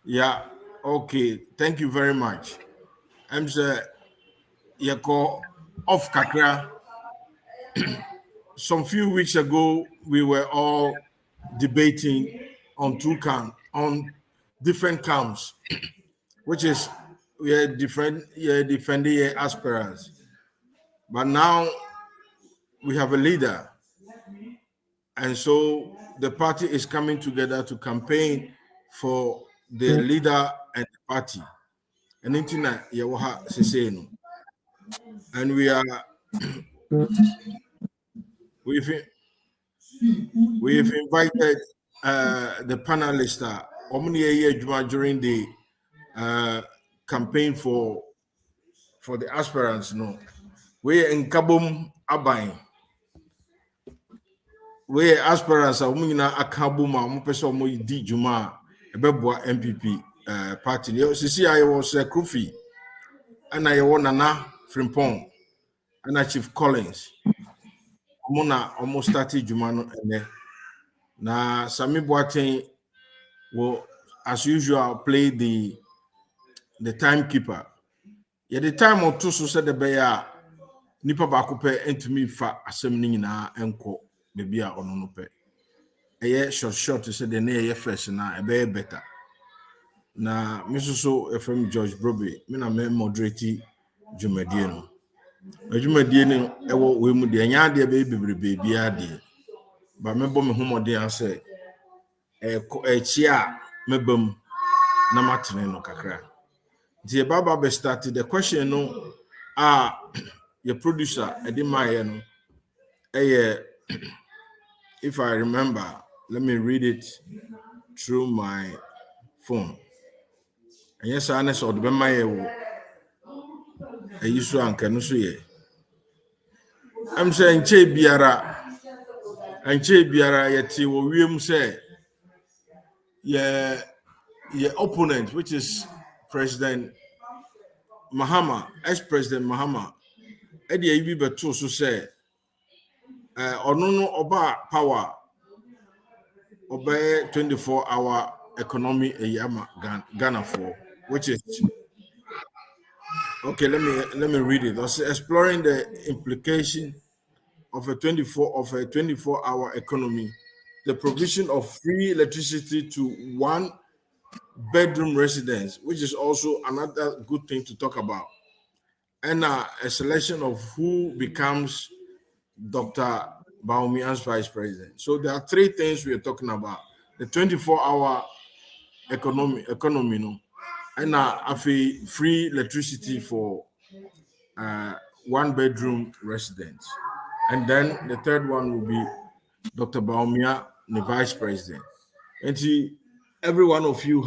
Yeah, okay. Thank you very much. I'm sir Yako off Kakra. Some few weeks ago, we were all debating on on different camps, which is we are defending aspirants. But now we have a leader, and so the party is coming together to campaign for the leader and the party. And internet, and we've we've invited the panelists during the uh, campaign for the aspirants. No, we in Kabum Abai. We aspirants are umina akabuma umpeso mo di juma ebeboa MPP party. Sisi I was Krufi and I won Nana Frimpong and Chief Collins. Omona almost started juma no ene. Na Sami Boateng will, as usual, play the timekeeper. Yeah, the time or two so said the bear nipa bakupe entumi fa asem ni nyina enko bebi a ono no pe. Eye short to say the na fresh na ebe better. Na misuso FM George Brobe, me na me moderate dwumadie no. Dwumadie no ewo we mu de nya de be bebrebe bia de. Ba me bo me homode an say echi a mebam na matene no kakra. The Baba be started the question no your producer Edimaye no if I remember, let me read it through my phone. And yes, I know the Bemaye I used to anchor no so ye. I'm saying Che Biara and Che Biara yet will we say yeah your opponent, which is President Mahama, ex-President Mahama, Eddie Ibi Beto so say no oba power obey 24-hour economy a yama Ghana for, which is okay. Let me read it. Also, exploring the implication of a 24-hour economy, the provision of free electricity to one bedroom residents, which is also another good thing to talk about, and a selection of who becomes Dr. Bawumia's vice president. So there are three things we are talking about: the 24-hour economy, no, and a free electricity for uh, one bedroom residents. And then the third one will be Dr. Bawumia, the vice president. And see, every one of you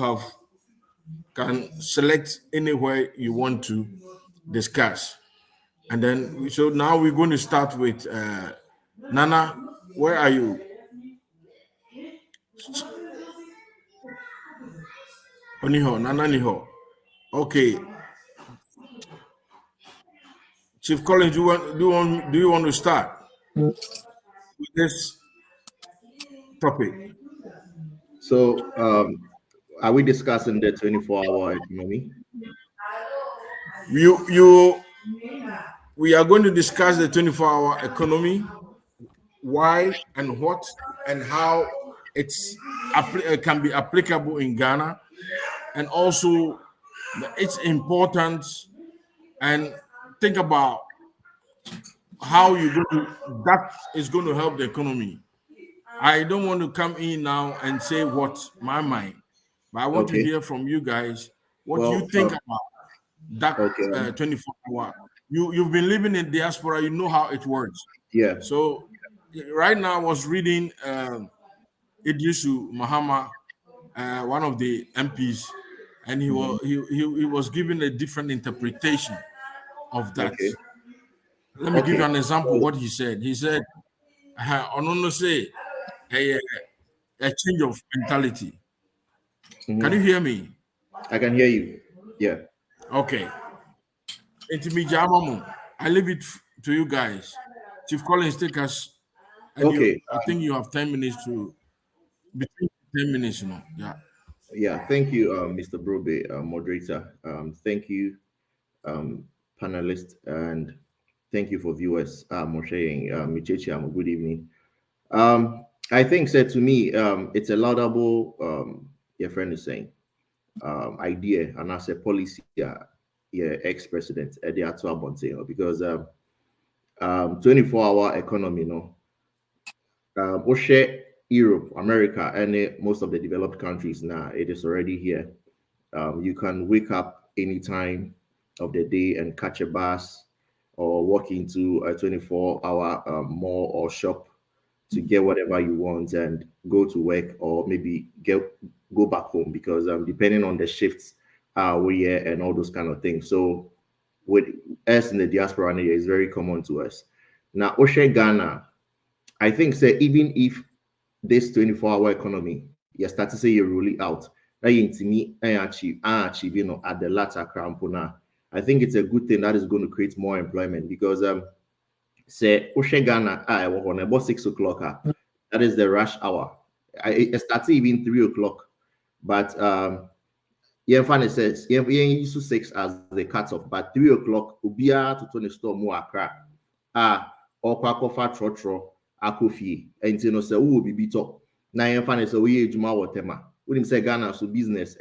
can select anywhere you want to discuss. And then, so now we're going to start with Nana. Where are you? Oniho, Nana Niho. Okay, Chief Collins, do you want to start with this topic? So, are we discussing the 24-hour economy? You we are going to discuss the 24-hour economy, why and what and how it can be applicable in Ghana, and also its importance, and think about how that is going to help the economy. I don't want to come in now and say what my mind, but I want to Okay. hear from you guys what Well, you think about that okay. 24 hour. You've been living in diaspora, you know how it works. Yeah. So right now I was reading Idrisu Mahama, one of the MPs, and he was given a different interpretation of that. Okay. Let me give you Okay. an example of So, what he said. He said, "Onono say a change of mentality." Can you mhm, hear me? I can hear you. Yeah. Okay. I leave it to you guys. Chief Collins, take us, and Okay. I think you have 10 minutes between 10 minutes, Yeah. Yeah, thank you, Mr. Brobe, moderator. Thank you, panelists, and thank you for viewers. Moshe, Michechi, good evening. I think, said to me, it's a laudable, your friend is saying, idea, and as a policy, yeah, ex-president, Eddie Atuabonte, because 24-hour economy, Oshe, Europe, America, and most of the developed countries now, it is already here. You can wake up any time of the day and catch a bus or walk into a 24-hour mall or shop to get whatever you want and go to work or maybe go back home because depending on the shifts we here and all those kind of things. So with us in the diaspora area is very common to us. Now, Oshe Ghana, I think say even if this 24-hour economy, you start to say you roll it out, that you to me achieve, at the latter crampona. I think it's a good thing that is going to create more employment because say Oshe Ghana, I on about 6 o'clock. That is the rush hour. It starts even 3 o'clock. But yeah, funny says yeah, used to 6 as the cutoff, but 3 o'clock ubia to 20 store more akra. Or kwakofa trotro akofi. And you know, say who will be beat up. Now yeah, funny say we juma whatever. We didn't say Ghana so business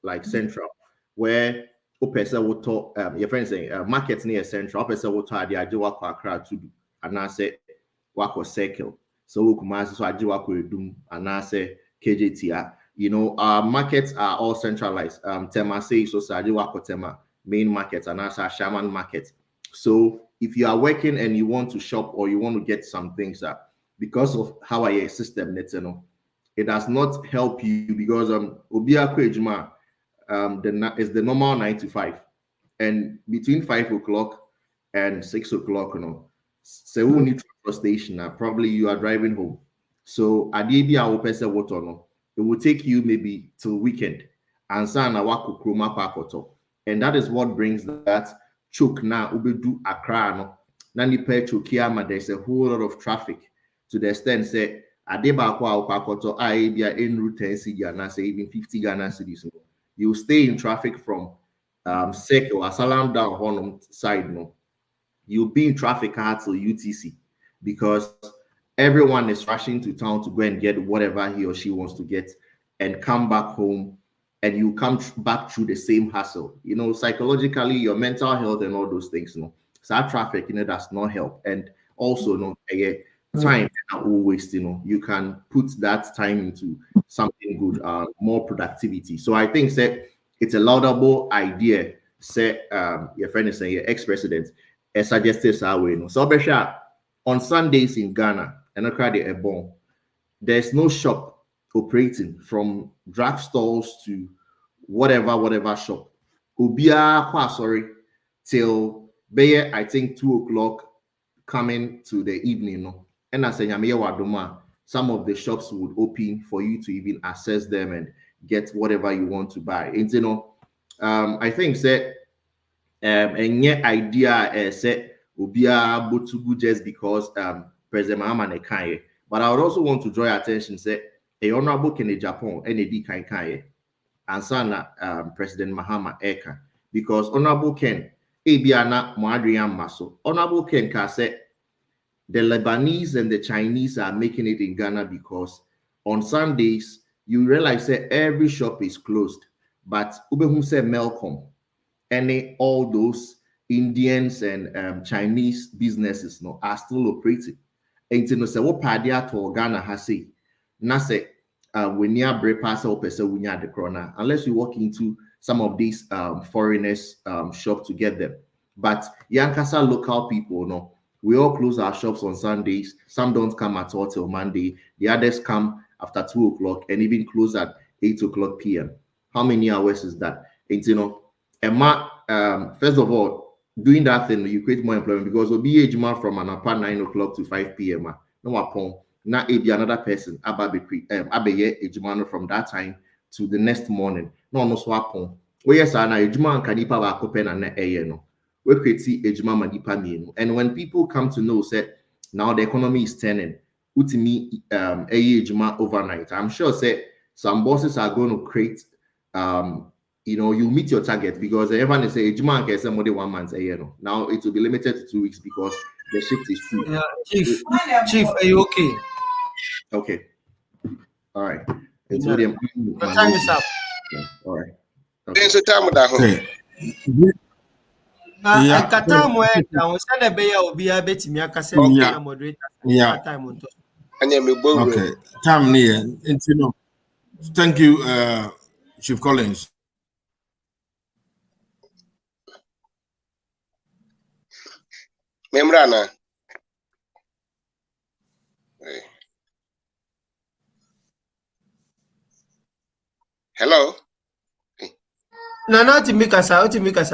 like central where opesa will talk your friend saying market near central opesa will talk the ajiwa kwa akra to do and I say wako circle. So we kumasi so ajiwa ko edum and I say KJT. Our markets are all centralized. Tema say so ajiwa ko Tema main market and also Shaman market. So if you are working and you want to shop or you want to get some things because of how I system it does not help you because Obia Kwejuma is the normal 9 to 5 and between 5 o'clock and 6 o'clock, so we need to station probably you are driving home. So Adibia Opesa water it will take you maybe till weekend and sana wako kroma pakoto. And that is what brings that choke na ubedu Accra no. Nani pe chokiama, there's a whole lot of traffic to the extent say Adeba kwa pakoto Aibia in route 10 cedi and say even 50 Ghana cedis. You stay in traffic from Sek or Asalam down Honum side, you'll be in traffic hard till UTC because everyone is rushing to town to go and get whatever he or she wants to get and come back home, and you come back through the same hassle. Psychologically, your mental health and all those things, so that traffic, does not help. And also, time always, you can put that time into something good, more productivity. So I think that it's a laudable idea. Say, your friend is saying, your ex-president, suggested our way. So, on Sundays in Ghana, and I cried a bomb. There's no shop operating from drug stores to whatever shop. Ubia sorry till I think 2 o'clock coming to the evening. And I say some of the shops would open for you to even access them and get whatever you want to buy. And I think that and yet idea say ubia botugu just because President Mahama Nekaye. But I would also want to draw your attention say a honorable Kennedy Japan NAD Kaye and sana President Mahama Eka because honorable Ken Ebiana Moadrian Maso honorable Ken can say the Lebanese and the Chinese are making it in Ghana because on Sundays you realize that every shop is closed, but Ubehum said Melcom all those Indians and Chinese businesses are still operating. And you know, say what padia to Ghana has say, na say when near breakfast or person when the corner, unless you walk into some of these foreigners shop to get them. But Yankasa local people, we all close our shops on Sundays. Some don't come at all till Monday. The others come after 2 o'clock and even close at 8 o'clock p.m. How many hours is that? And Emma, first of all, doing that thing, you create more employment because will be a man from an upper 9 o'clock to 5 p.m. No upon now it be another person abeye ejumano from that time to the next morning. No swap on. We yes, na ejuman kanipa wa kopen and no. We create ejuma manipa mienu. And when people come to know say now the economy is turning, utimi ejuma overnight. I'm sure say Some bosses are going to create, you meet your target because everyone say Juma can say more than 1 month a year. Now it will be limited to 2 weeks because the shift is 2. Yeah, Chief, are you okay? Okay. All right. It's No. the time is up. Yeah. All right. Okay. Okay. I got time where I was at the bay of be a bit me. I can say, moderator. Yeah. Time Okay. Time near. Thank you, Chief Collins. Membrana. Hello. No, not to make us out to make us.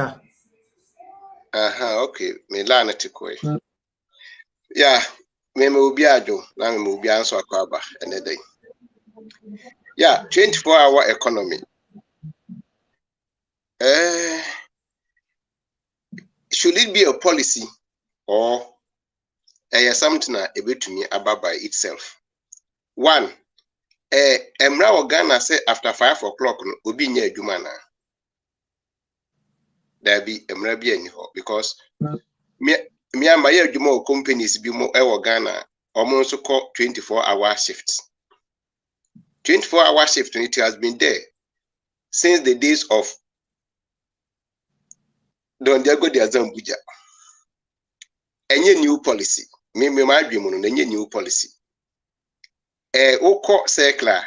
Okay. Me lana tikwe. Yeah. Me ubi ajo. Na me ubi anso akwaba another. Yeah, 24-hour economy. Should it be a policy or something a bit to me about by itself? One, Emra Ghana say after 5 o'clock no obi nye adwuma na. There be Emra bi anyi because me am my adwuma companies bi mo Ghana omo nso call 24-hour shifts. 24-hour shift it has been there since the days of Don Diego de Azambuja. Any new policy. Me my dream on any new policy. Oko circular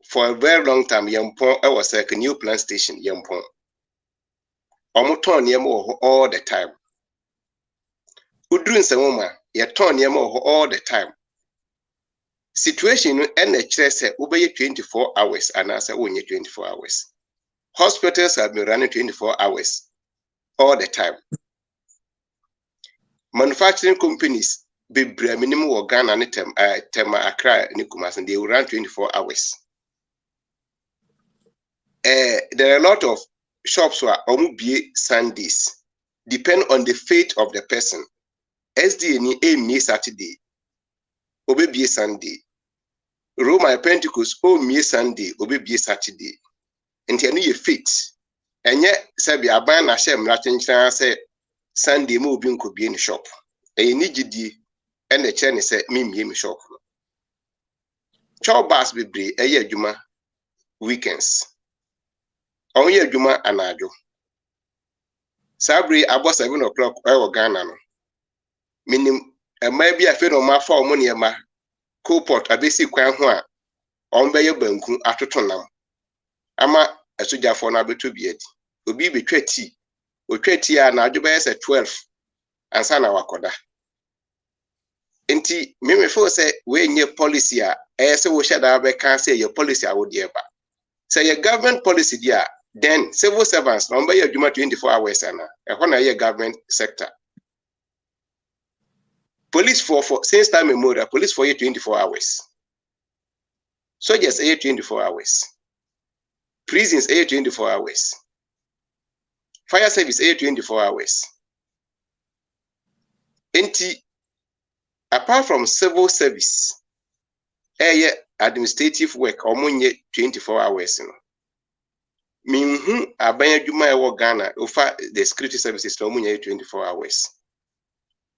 for a very long time. Yampon, I was like a new plant station. Yampon, Omoton yamo all the time. Udrin Samoma, Yaton yamo all the time. Situation NHS say obey 24 hours and answer only 24 hours. Hospitals have been running 24 hours all the time. Manufacturing companies be minimum organ and Tema Accra Nikumas and they will run 24 hours. There are a lot of shops where be Sundays, depend on the fate of the person. SDNE me Saturday, Obe Sunday. Roma Pentecost me Sunday, Obe Saturday. And you fit. And yet, Sabi Aban Hashem Latin say Sunday moving could be in the shop. And you need you and the Chinese say me shop. Chow bus be a year juma weekends. On year juma anajo. Sabri about 7 o'clock or Ghana. Meaning maybe a fair ma for money ma co-pot a basic kwan hua on be your banku atotonam. Ama a suja for na betu biet. Obi be 20. O 20 na ajo be 12 and sana wakoda. Enti me feel say we nye policy a say we should have can say your policy a would eba. Say your government policy there, then civil servants number your juma 24 hours and a government sector. Police for since time memorial, police for 24 hours. Soldiers 24 hours. Prisons 24 hours. Fire service 24 hours. Enti apart from civil service, administrative work omunye 24 hours. Minhu abanya juma ewo Ghana ofa the security services omunye 24 hours.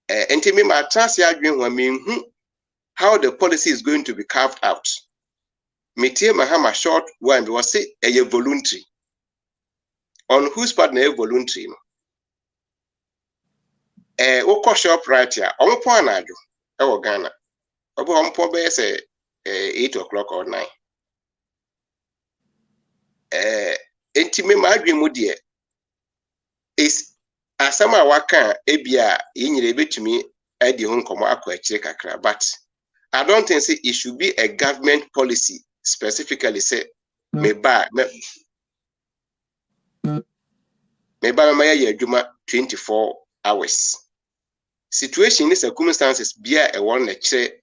Enti me ma trust adwen ho minhu how the policy is going to be carved out. Metie mahama short one we say voluntary. On whose part na voluntary no? Oko shop right here. Omo po anajo ewo Ghana. Obo omo po be say 8 o'clock or 9. Enti me ma adwen mu de is asama waka ebia yinyire betumi edi ho nkomo akọ akire kakra, but I don't think say it should be a government policy specifically say me ba my ya adwuma 24 hours. Situation is circumstances bia e won na kire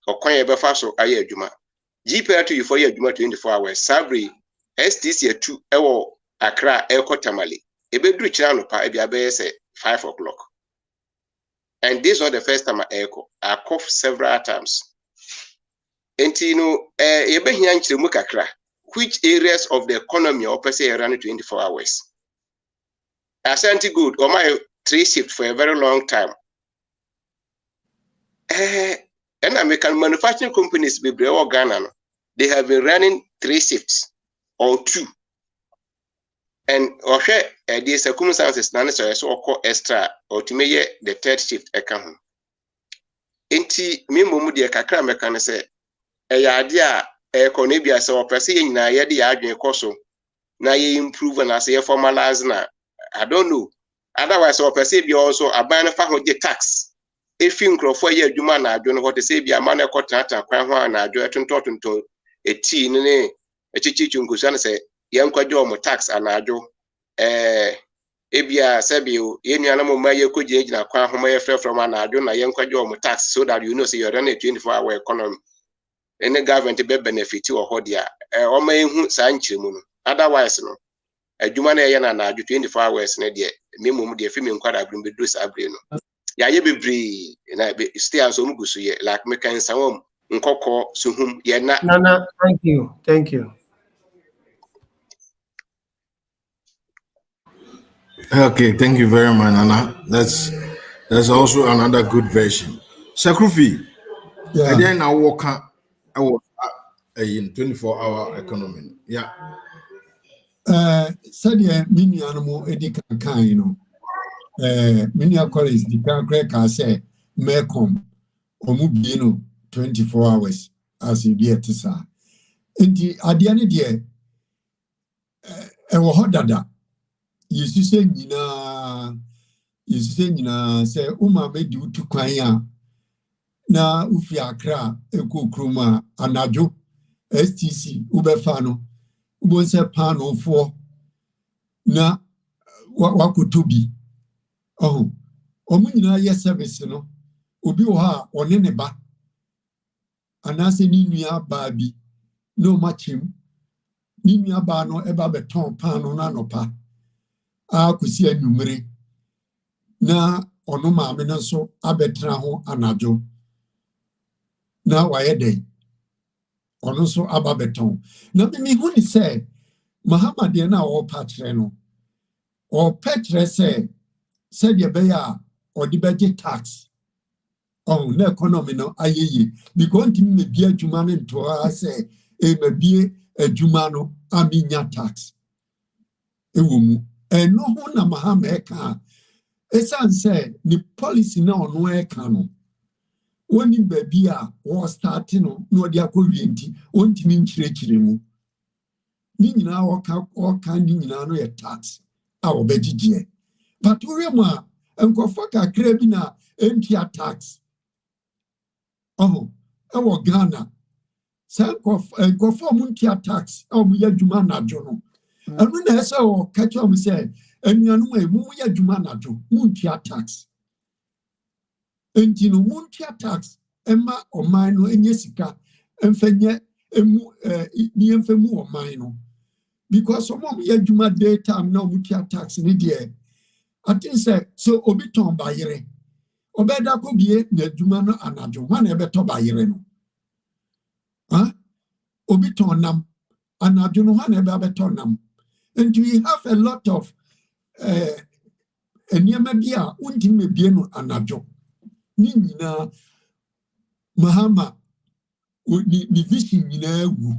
okwan e befa so aye adwuma. GPR to you for your adwuma 24 hours. Sabri STC 2 ewo Accra Tamale. Ebedru kira no pa ebia be say 5 o'clock. And this was the first time I coughed several times. enti no yebehia nkyeremu kakra which areas of the economy or per se run 24 hours. Asante good or my 3 shift for a very long time. And American manufacturing companies be Ghana, they have been running 3 shifts or 2. And these circumstances so call extra or to me the 3rd shift account. Enti me mumu de kakra meka say idea ekonebia say o pese nyina ye de adwen koso na ye improve and as ye formalize na I don't know. Otherwise o pese bi also aban fa ho de tax. If you crofo ye adwuma na adwo no ho te say bi ama na ekotata kwan ho na adwo etontonton eti ne echichichu nkusa na say ye nkwadwo o tax anadwo ebia sebio ye nuana mo maye koje gina kwan ho maye from anadwo na ye nkwadwo o tax so that you know say you run a 24-hour economy. Any government be benefit or hodia o ma ehu sa nchiremu no. Otherwise no adwuma na ye na adwo 24 hours na de memum de fimi nkwada brum be do sa abre no ya ye bebre na stay and so mugusu ye like me kan sawom nkokọ suhum ye na. Nana, thank you. Okay, thank you very much, Nana. That's also another good version. Sakrufi, I didn't now work in 24-hour economy. Yeah. Sadia mini animal edikan kan you know. Many colleagues the can say Mekom Omubino 24 hours as you dear Tisa. And the Adiani dear ewo hodada. You say say Uma made you to Kwaya na Ufia Kra Eko Kruma Anajo STC Ubefano Ubonse Pano for na wakutubi. Oh, omuna ye service no obi wo ha one ne ba anase ni nua ba bi no machim ni nua ba no eba beton pan no na nopa a kusi anumere na ono maame no so abetra ho anajo na waye dey ono so aba beton na me hu ni say Muhammad na o patre no o petre say said ye beya or the budget tax. Oh, no economy no ayeye. Because me be a jumano to us say may be a jumano aminya tax. Ewumu. And no one na mahameka. Esan say ni policy na no ekano. When in baby was starting no dia ko wienti onti min chire mu. Ni nyina o kan ni nyina no ye tax. Awo begije. But urema enkofa kakra bi na empia tax. Oh, ewo Ghana. Sa enkofa muntia tax o mu yadwuma na dwo no. Anu na ese o kacha o say enuanu mu yadwuma na dwo muntia tax. Enti no muntia tax ema oman no enye sika emfenye emu ni emfemu oman no. Because some yadwuma daytime na muntia tax ni de I think so obi ton bayire. Obeda ko bie na adwuma no anajo. Wan e beto bayire no. Obi ton nam anajo no wan e beto nam. And we have a lot of eniyama bia untimi bie no anajo. Ni nyina Mahama ni vision nyina ewu.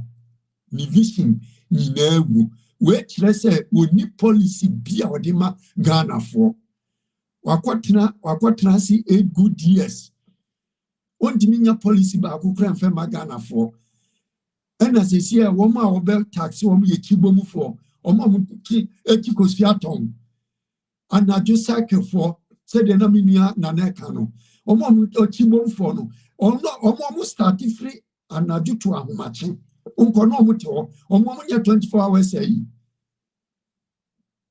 Ni vision nyina ewu. We kire say oni policy bia odima Ghana for wakotena si 8 good years ontimi nya policy ba akukura mfe ma Ghana for ena sesi e wo ma obe tax wo ye kibomu for omo ki ekikosi atom anajo cycle for say de na minua na na ka no omo kibomu for no omo start free anajo to ahomache onko no omo te omo nya 24 hours ayi.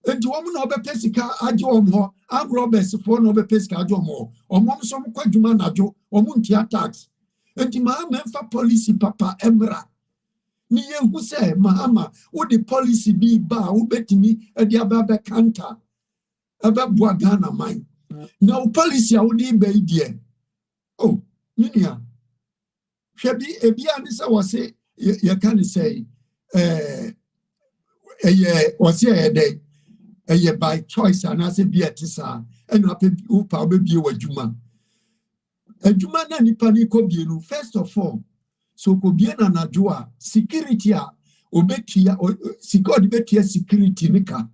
Enti womu na obe pesika ajo omo agrobes for no obe pesika ajo omo omo so mo kwadwuma najo omo ntia tax. Enti ma memfa policy papa emra ni yehu se mahama wo the policy bi ba wo betimi e dia ba be kanta ebe bua Ghana man na wo policy a wo di be die oh minia Shebi ebi anisa wase you can say wase by choice and as a be at sa and up upa be wajuma. Ejuma na nipa ni ko bienu first of all so ko biena na joa security a obetia security betia security nika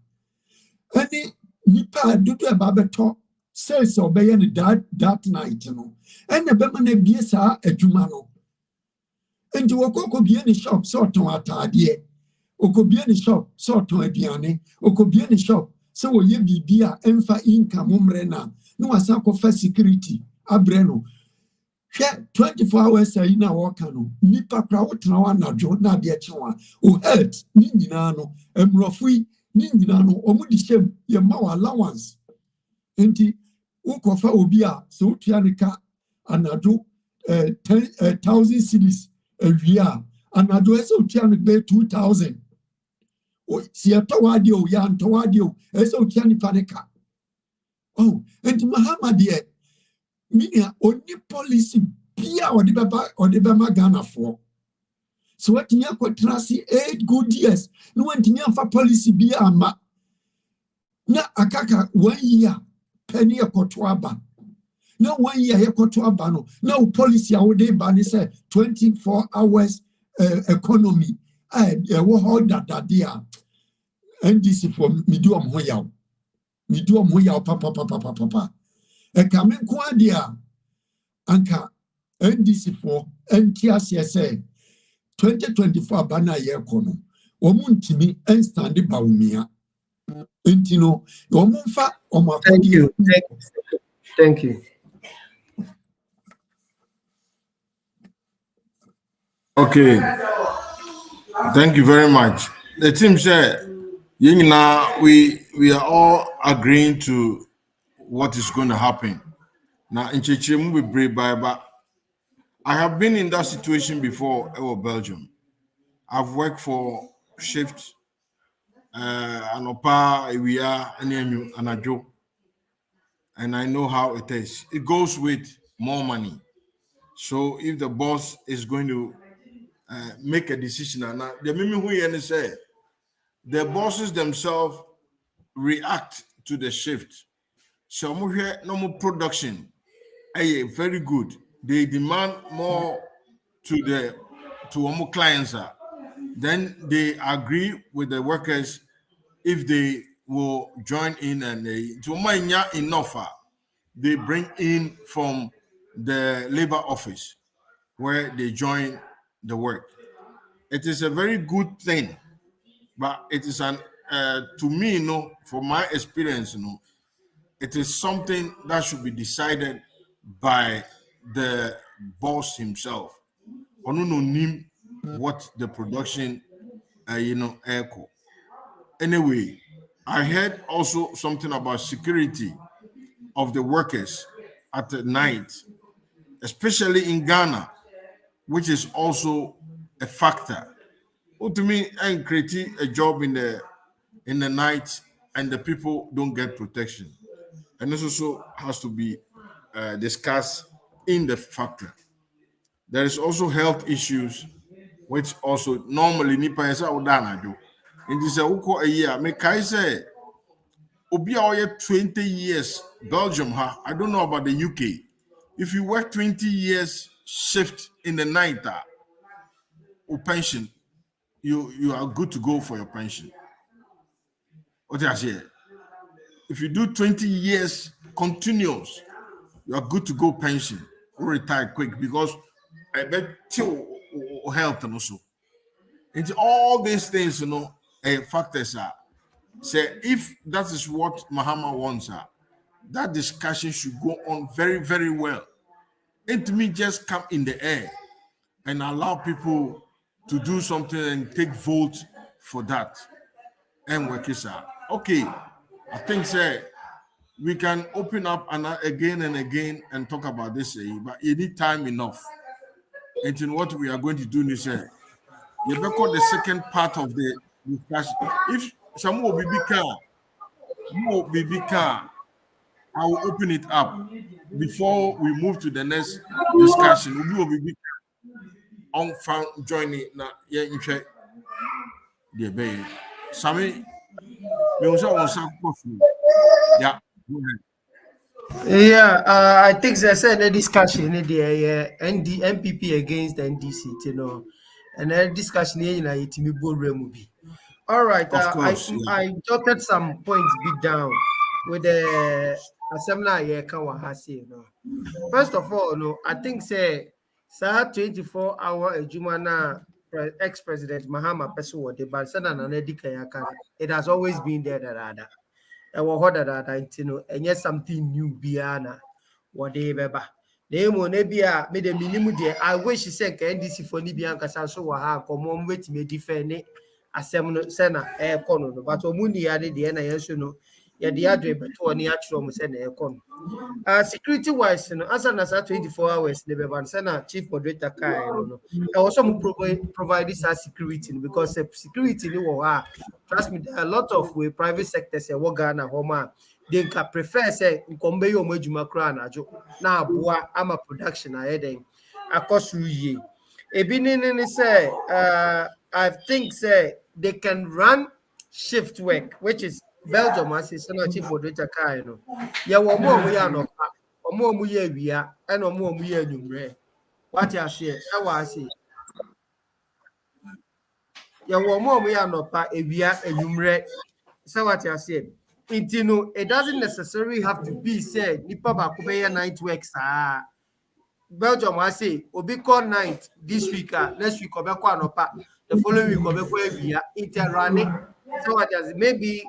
ani nipa dudu e ba beto sales obeye ni that night no enya be ma na bie saa ejuma no enti wokoko bie ni shop so ton atade okobie ni shop so ton aduane okobie ni shop so wo ye bibia emfa income umre na no wasa ko fa security abre no 24 hours a ina waka no nipa pra wotena wa najo na de echewa o health ni nyina no emrofui ni nyina no omudi shem ye ma wa allowance enti ukofa obi a so utua ne ka anado 10,000 cedis awia anado ese utua ne be 2,000 o si atowade o ya antowade o ese utua ne paneka oh enti mahama de minia oni policy bia odi beba Ghana for so what nya kwatrasi 8 good years no wantinya fa policy bia ama na akaka 1 year penny ekoto aba na 1 year ekoto aba no na policy a wode ba ni say 24 hours economy wo hold that dia NDC for medium hoya papa kamen kwa dia anka NDC for NTS 2024 bana ye kono omuntimi enstande Bawumia entino omumfa omakodi. Thank you. Okay, thank you very much. The team said, we are all agreeing to what is going to happen. Now, in Chechemu, we break by, but I have been in that situation before in Belgium. I've worked for shift, Anopa, Ewia, Anajo, and I know how it is. It goes with more money. So if the boss is going to make a decision, and the mimi who say the bosses themselves react to the shift. So no more production. Very good. They demand more to our clients. Then they agree with the workers if they will join in, and to enough. They bring in from the labor office where they join the work. It is a very good thing, but it is to me, from my experience, it is something that should be decided by the boss himself. What the production, echo. Anyway, I heard also something about security of the workers at the night, especially in Ghana, which is also a factor. To me, and creating a job in the night and the people don't get protection, and this also has to be discussed in the factor. There is also health issues, which also normally nipa yesa odana jo. In this a year, me kai say obi a 20 years Belgium ha. I don't know about the UK. If you work 20 years shift in the night, or pension, you are good to go for your pension. What I say? If you do 20 years continuous, you are good to go pension or retire quick, because I bet you health and also. And all these things, factors are say if that is what Mahama wants, that discussion should go on very, very well. And to me, just come in the air and allow people to do something and take vote for that. And work is okay. I think say we can open up again and again and talk about this, but you need time enough. And in what we are going to do is you record the second part of the discussion. If some will be car, I will open it up before we move to the next discussion. on found joining na yeah you check the bay. Sammy, me was on some coffee. Yeah, go ahead. Yeah, I think they said the discussion in the NPP against NDC, you know, and the discussion here, you know, it me movie. All right, Of course, yeah. I jotted some points be down with the assembly here Kawahasi, you know. First of all, no, I think say 24-hour Ejumana ex-president Mahama Pesu the Bansana and it has always been there that ɛwɔ hɔ dadaada nti no ɛnyɛ something new biara wɔde bɛba na emu na bi a me de minimum deɛ I wish sɛ nka NDC for ni bi ankasa so wɔ ha nkɔmɔ mo betumi defend ne asɛm no sɛ na ɛkɔ no but ɔmo ni ade deɛ na yɛn so no yɛde adwene bɛto ɔne akyerɛ ɔmo sɛ na ɛkɔ no security wise no asa na saa 24 hours ne bɛba no sɛ na chief moderator kaa no ɛwɔ sɛ mo provide this security no because security ni wɔ hɔ a trust me there are a lot of private sectors ɛwɔ Ghana hɔ ma they can prefer sɛ nkɔmɔ bɛyɛ ɔmo adwuma koraa anadwo na aboa ama production ayɛ den akɔ so yie ebi ne sɛ I think say they can run shift work which is Belgium as is na chief moderator kai no ye wo mo ya no omo ye awia e na omo ye anwumre what you share e wa say ye wo mo ya no pa awia anwumre say what you say it no it doesn't necessarily have to be said nipa ba ko be night work saa Belgium I say obi call night this week next week obekwa anopa the following week obekwa awia interrunning so what does maybe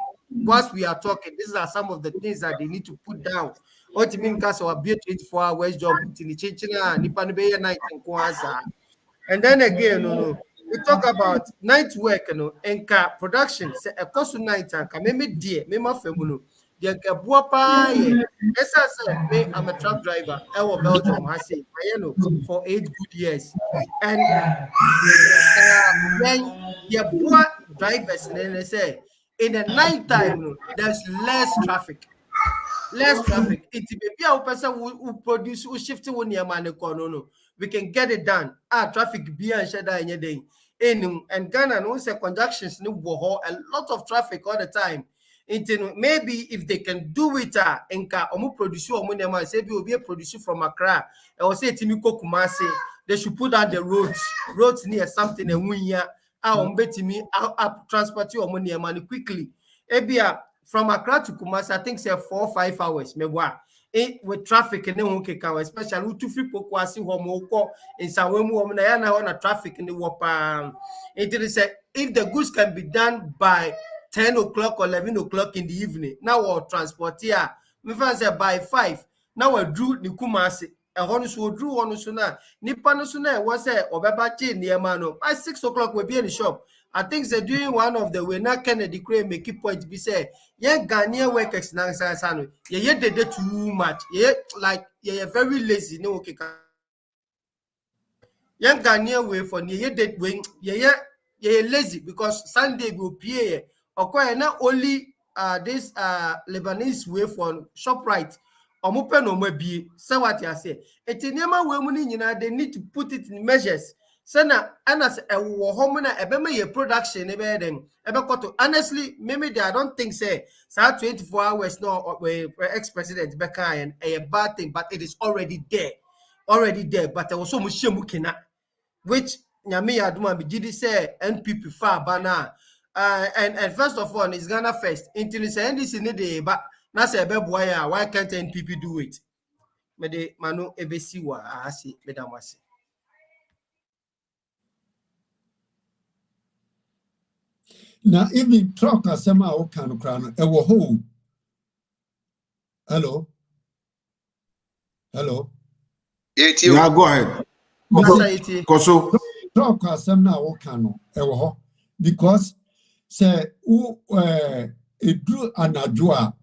whilst we are talking, these are some of the things that they need to put down. What you mean, because our 24 hours job, and then again, we talk about night work, and car production. Say a cost night, maybe dear, maybe my family. I'm a truck driver. I was Belgium, I say, for 8 good years, and when you poor drivers, and they say. In the night time, there's less traffic. Less traffic. It may be a person who produce, who shift to one year man. No. We can get it done. Traffic be and shada in your day. And Ghana, no say conjunctions, no a lot of traffic all the time. Maybe if they can do it, enka omu produce or money man say will be a producer from Accra. I will say Timiko Kumasi, they should put out the roads near something and winya. I'll transport you money quickly. Ebia from Accra to Kumasi, I think say 4 or 5 hours. With traffic and then especially to free pokwasi homoko in Sawemu na on traffic in the wapa. It is if the goods can be done by 10 o'clock or 11 o'clock in the evening. Now we'll transport here. Me say by 5. Now we drew the Kumasi. A honest drew on sooner. Nippano sooner was a obebachi near mano. By 6 o'clock we'll be in the shop. I think they're doing one of the way now Kennedy Cray make it point be say, yeah, Ghanaian workers now say, yeah, they did too much. Yeah, like yeah, very lazy. No, okay. Young Ghanaian way for yeah, that way, yeah, lazy because Sunday will pay. Okay, not only this Lebanese way for ShopRite. Omupe no be say what you say. Etiniama we muni nyina they need to put it in measures. Sana anas e wo homo na ebe me production ebe dem ebe koto honestly maybe I don't think say 24 hours no ex-president Beka and a bad thing but it is already there but there was so much shemukina which nyame aduma be gidi say NPP far bana and first of all is Ghana first until say NDC need the but na say why can't NPP do it? Me de manu ebesi wa asi medamasi. Now even talk asema o kan kra no e wo ho. Hello. Yeah, go ahead. Koso talk asema o kan no e wo ho because say u edru anadwo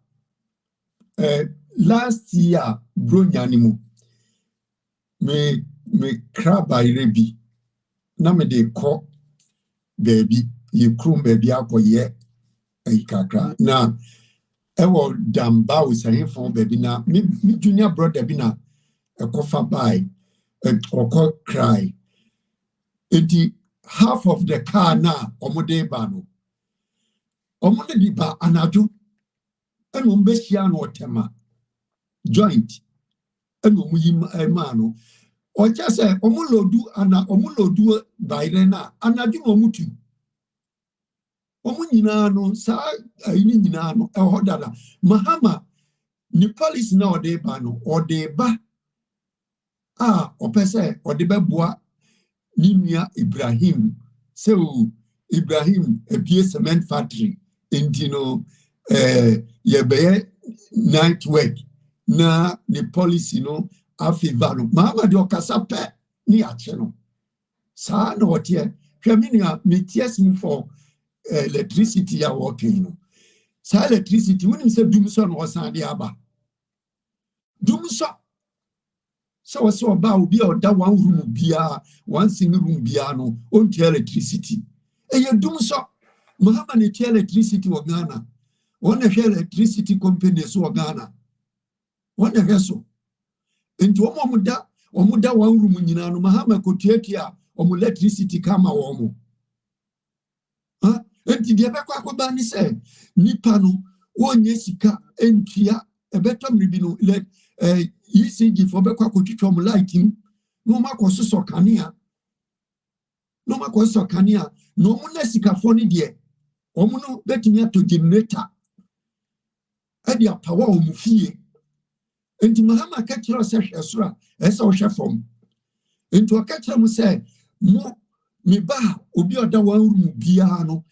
last year bro nyanimu me crab irebi na me de ko baby you krum baby akoye kakra na ewo damba wo sahin fon baby na me junior brother bi na ekofa bai okọ cry enti half of the car na omode ba no omode di ba anadwo eno mbehia no otema joint eno muyi ma no ocha se omulodu ana omulodu baire na anadwo no mutu omunyina no sa ayini nyina no ehodada mahama ni police na ode ba opese ode beboa ni nua Ibrahim so Ibrahim ebie cement factory intino yebeye night work na the policy no afivano mama de okasa pe ni ache no sa na otie hwamini me tiesim for electricity ya working no sa electricity wonim se dumso no osande aba dumso so ba obi oda one room bia one single room bia no on electricity eye dumso mahama ne electricity wo Ghana one electricity company so wo Ghana one heso enti omuda one room nyina no mahama kotiatia omu electricity kama wo mo enti de be kwa ba ni se nipa no wonye sika entua ebetom ribi no ECG for be kwa kotwitwom lighting no makoso kanea no mu na sika fo ni de omu no betimi ato generator e dia power omu fie enti mahama ka kiro se hwesora ese wo hwefom enti o ka kiro mu se mo mi ba obi oda wan room bia no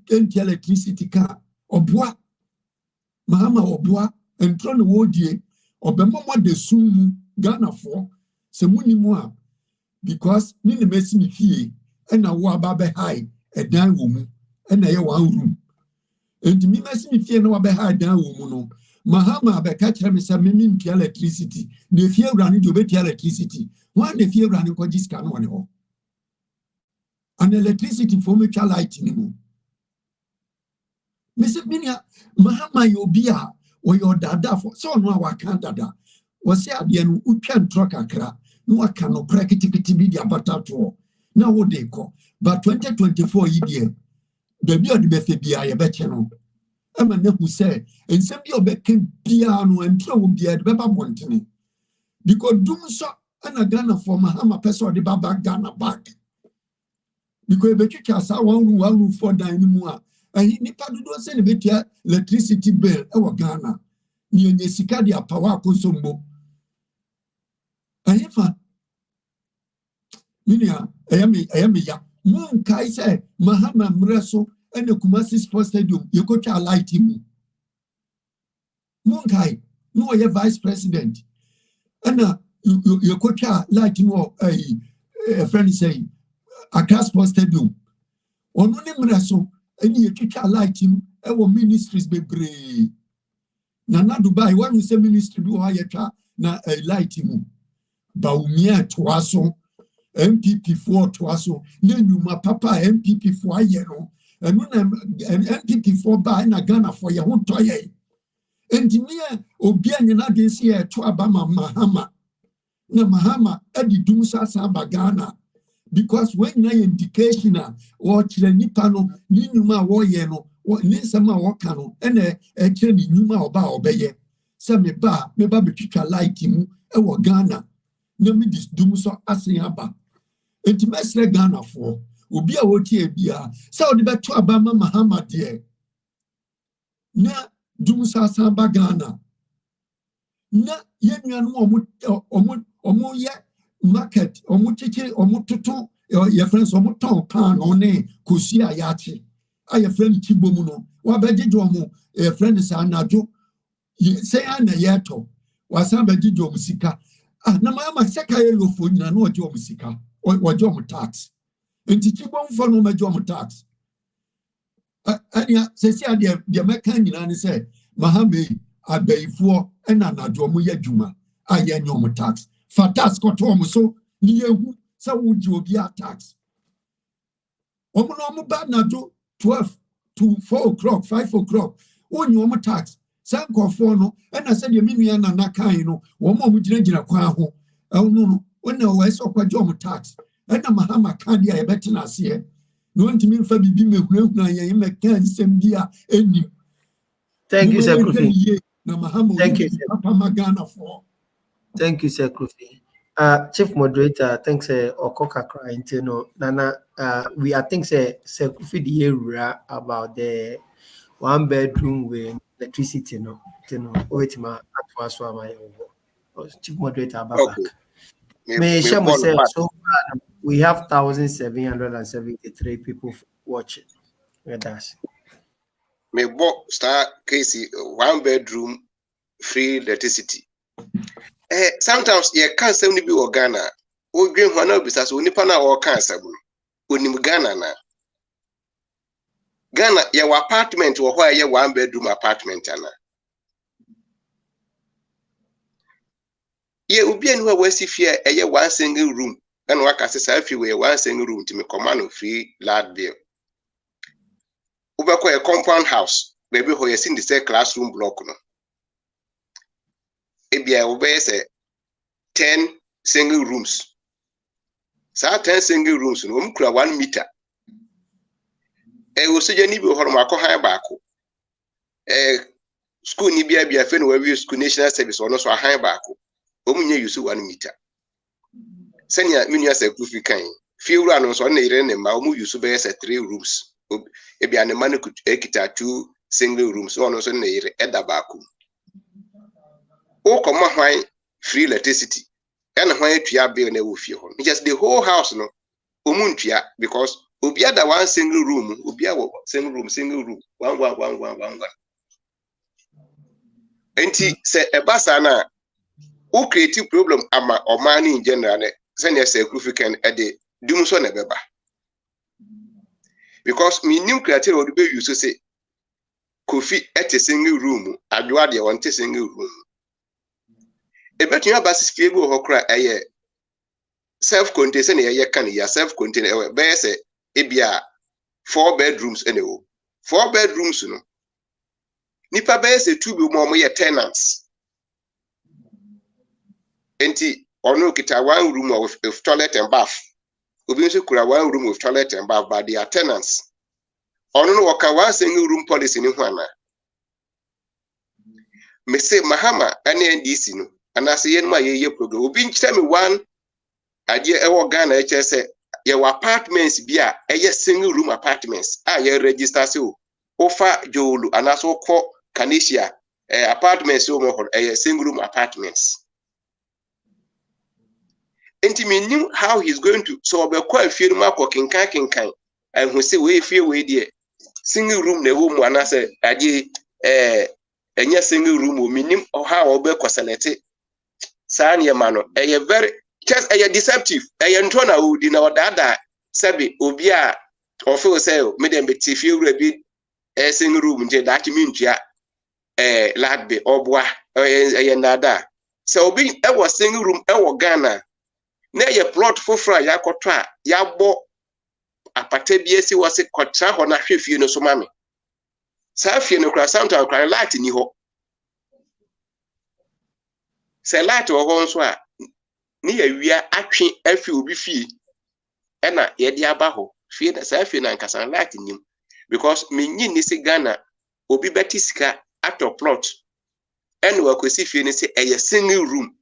enti electricity ka oboa mahama oboa entro no wodie obemmo de sumu Ghana for se munimu a because ni ne mesi mi fie na wo aba be high edan wo mu na ye one room enti mi mesi mi fie na wo be high edan wo mu no mahama be ka kire me se me ntia electricity ne fie wrani de obetia electricity one ne fie wrani ko jiska no ne ho an electricity for me cha light ni mu me se minia mahama yo bia or your dada for so no wa kan dada was say ade no utwa truck akra no aka no praktikiti bi dia batato na wo de ko but 2024 yi die da bi ode be fe bia ye be che no ama na hu say ensem bi obeka bia no entra wo bia de be ba bontene because dum so ana Ghana for mahama person de baba Ghana back because be twitwa sa one for dan ni mu a nipa dodo se ne betia electricity bill e wo Ghana ni enye sika dia power akosombo ayefa minia ayame ya mon kai se mahama mreso ene Kumasi Sports Stadium yekotwa light mu mon kai no ye vice president ena yekotwa light mu friend say Accra Sports Stadium onu ne mreso eni yetwitwa light mu ewo ministries bebre na Dubai when you say ministry bi wa yetwa na light mu Bawumia toaso MPP 4 toaso na nyuma papa MPP 4 aye no enu na MPP 4 ba na Ghana for ye ho toye engineer obi anyina de se ye to abama mahama na mahama edi dumsa sa ba Ghana because when na indication or kire nipa no ni nyuma wo ye no ni nsema wo ka no ene kire ni nyuma oba obeye se me ba betwitwa light mu e wo Ghana na me dis dumso asen aba enti mesre Ghana for obi a wotie bia se odi beto abama mahama de na dumso asan ba Ghana na ye nuanu omo ye market omuchichi omututu your friends omuton pan one kosi ayachi aye friend kibomu no wa bejejo omu friend sa anajo say ana yeto wasan bejejo omu sika na mama seka ye lofo nyina na oje omu sika oje omu tax enti kibomu fo no meje omu tax ania sesi ade de meka nyina ni say mahame abaifo na anajo omu ye dwuma aye nyomu tax for tax koto omu so ni yehu sa wuji obi tax omu no omu ba najo 12 to 4 o'clock 5 o'clock onyi omu tax sankofo no na se de menua na nakan no omu gina kwa ho no no when we so kwaje omu tax ɛna mahama kadi a yɛbɛtena aseɛ no ntimi mfa bibi mehunahuna yɛn mɛka nsɛm bi a ɛnim. Thank you, Sir Kofi. Na mahama Thank you, papa magana for. Thank you, Sir Kofi. Chief Moderator, thanks, Okoka Kraintino. Nana, we are think Sir Kofi the area about the 1-bedroom with electricity, no, wait, my Chief Moderator, Okay. May Shamo say so far we have 1,773 people watching with us. May start Casey 1-bedroom free electricity. Sometimes you can't say be Ghana. O dream one of us only pana or cancer. Unim Ghana na. Ghana, your apartment or where your 1-bedroom apartment ana. Ye ubi and where si fear a 1 single room and work as a selfie where 1 single room to me command of free lad bill. Ubako a compound house, maybe who you seen the same classroom block no. Ebia obey say 10 single rooms. Sa 10 single rooms no umkura 1 meter. Wo so je ni bi ho ma ko han baako. School ni bia fe no we school national service ono so han baako. Omunye use 1 meter. Senia menu asa kufi kan. Fiewura no so na ire ne ma omu use be say 3 rooms. Ebia ne man ekita 2 single rooms ono so na ire eda baako. O koma hwan free electricity. And hwan tua bill na wo fie ho. Just the whole house no omuntua because obi ada 1 single room, obi awo single room, one. Enti se ebasa na o create problem ama omani in general ne se ne se African e de dum so na beba. Because me new criteria wo be use say Kofi at a single room, adwa de want a single room. A better your basis fable or cry a self-contained and a can ya self-contained bear say ebia 4 bedrooms anyway. 4 bedrooms no. Nipa bear say 2 be more tenants. Enti ono kita 1 room with toilet and bath. Obinso kura 1 room with toilet and bath, but they are tenants. Ono no waka 1 single room policy ni hwana. Me say Mahama ane NDC no. And I say yen ma ye program. Obi nkyere me 1 adie ewo Ghana eche say your apartments bia eye single room apartments a ye register say ofa jolu anaso kọ Kanesia apartments o mo eye single room apartments. Enti me knew how he's going to so be kwa fie no akọ kinkan and who say we fie we die single room na wo mu anase adie enye single room o minim how obe kwaselete Sanya mano, very just a deceptive, a ntona udi na wadada sabi obia ofo say medem be tifi rebi a single room nje that mean ya ladbe obwa nada so obi e was single room e wo Ghana na ye plot fofra ya kotwa ya bo apate bi esi wose kotra ho na hwefie no so mame sa fie no kra sometime kra light ni ho se light wo ho nso a ni awia atwe afi obi fie ena ye di aba ho fie na sa fie na nkasa light nim because menyi ni se Ghana obi beti sika ato plot en wa kwesi fie ni se eye single room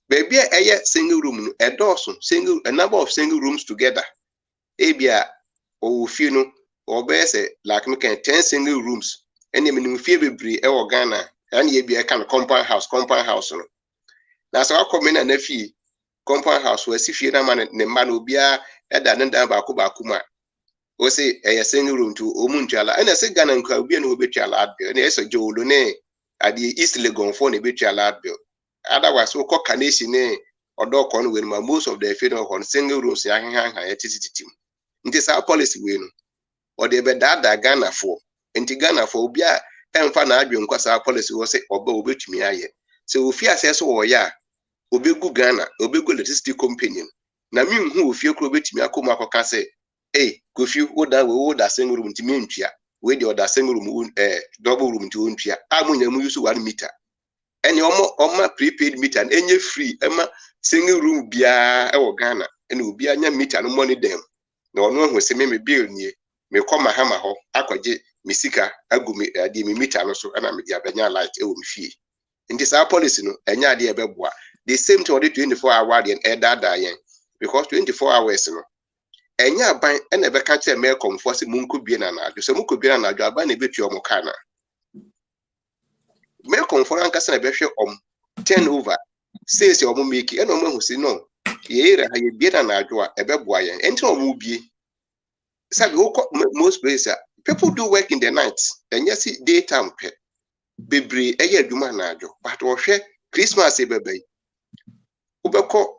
baby eye single room no edoso single a number of single rooms together ebia o fie no obe se like me can 10 single rooms ene minimum fie bebre e wo Ghana and ye be a kind of compound house no na so akome na fie compound house we si fie na man ne man obia e da ne dan ba ko ma o se e single room to omuntuala ene se Ghana nkwa obia na obetuala adbe na eso jolo ne ade East Legon for na obetuala adbe otherwise we call Kaneshi ne odo kon we ma most of the fie no kon single rooms ya han tititim nti sa policy we no o de be da Ghana for nti Ghana for obia emfa na adwe nkwasa policy wo se oba obetumi aye se ofi asese wo ya obegu Ghana obegu electricity company na mi nhu ofi ekro obetumi akoma akoka se kofi wo da single room ntimi ntua we de oda single room double room nti ontua amunya mu use 1 meter and your prepaid meter and any free single room bia Ghana and will be a meter no money them. No one who say me bill near me come my hammer ho akwaje misika agumi di me meter no so and I'm the light e wo me fie. In this our policy no enya de ebeboa. The same to the 24-hour and air because 24 hours no enya ban e na be ka che me komfo se munko bie na na so munko bie na na aban na be twa mo kana me komfo an kasa na be hwe turnover says your make e no mahu se no ye ra ye bie na na adwo a e be boa yen enti no mo bie sabi most places people do work in the night and yes daytime pe bebre e ye adwuma na adwo but wo hwe Christmas e bebe ubeko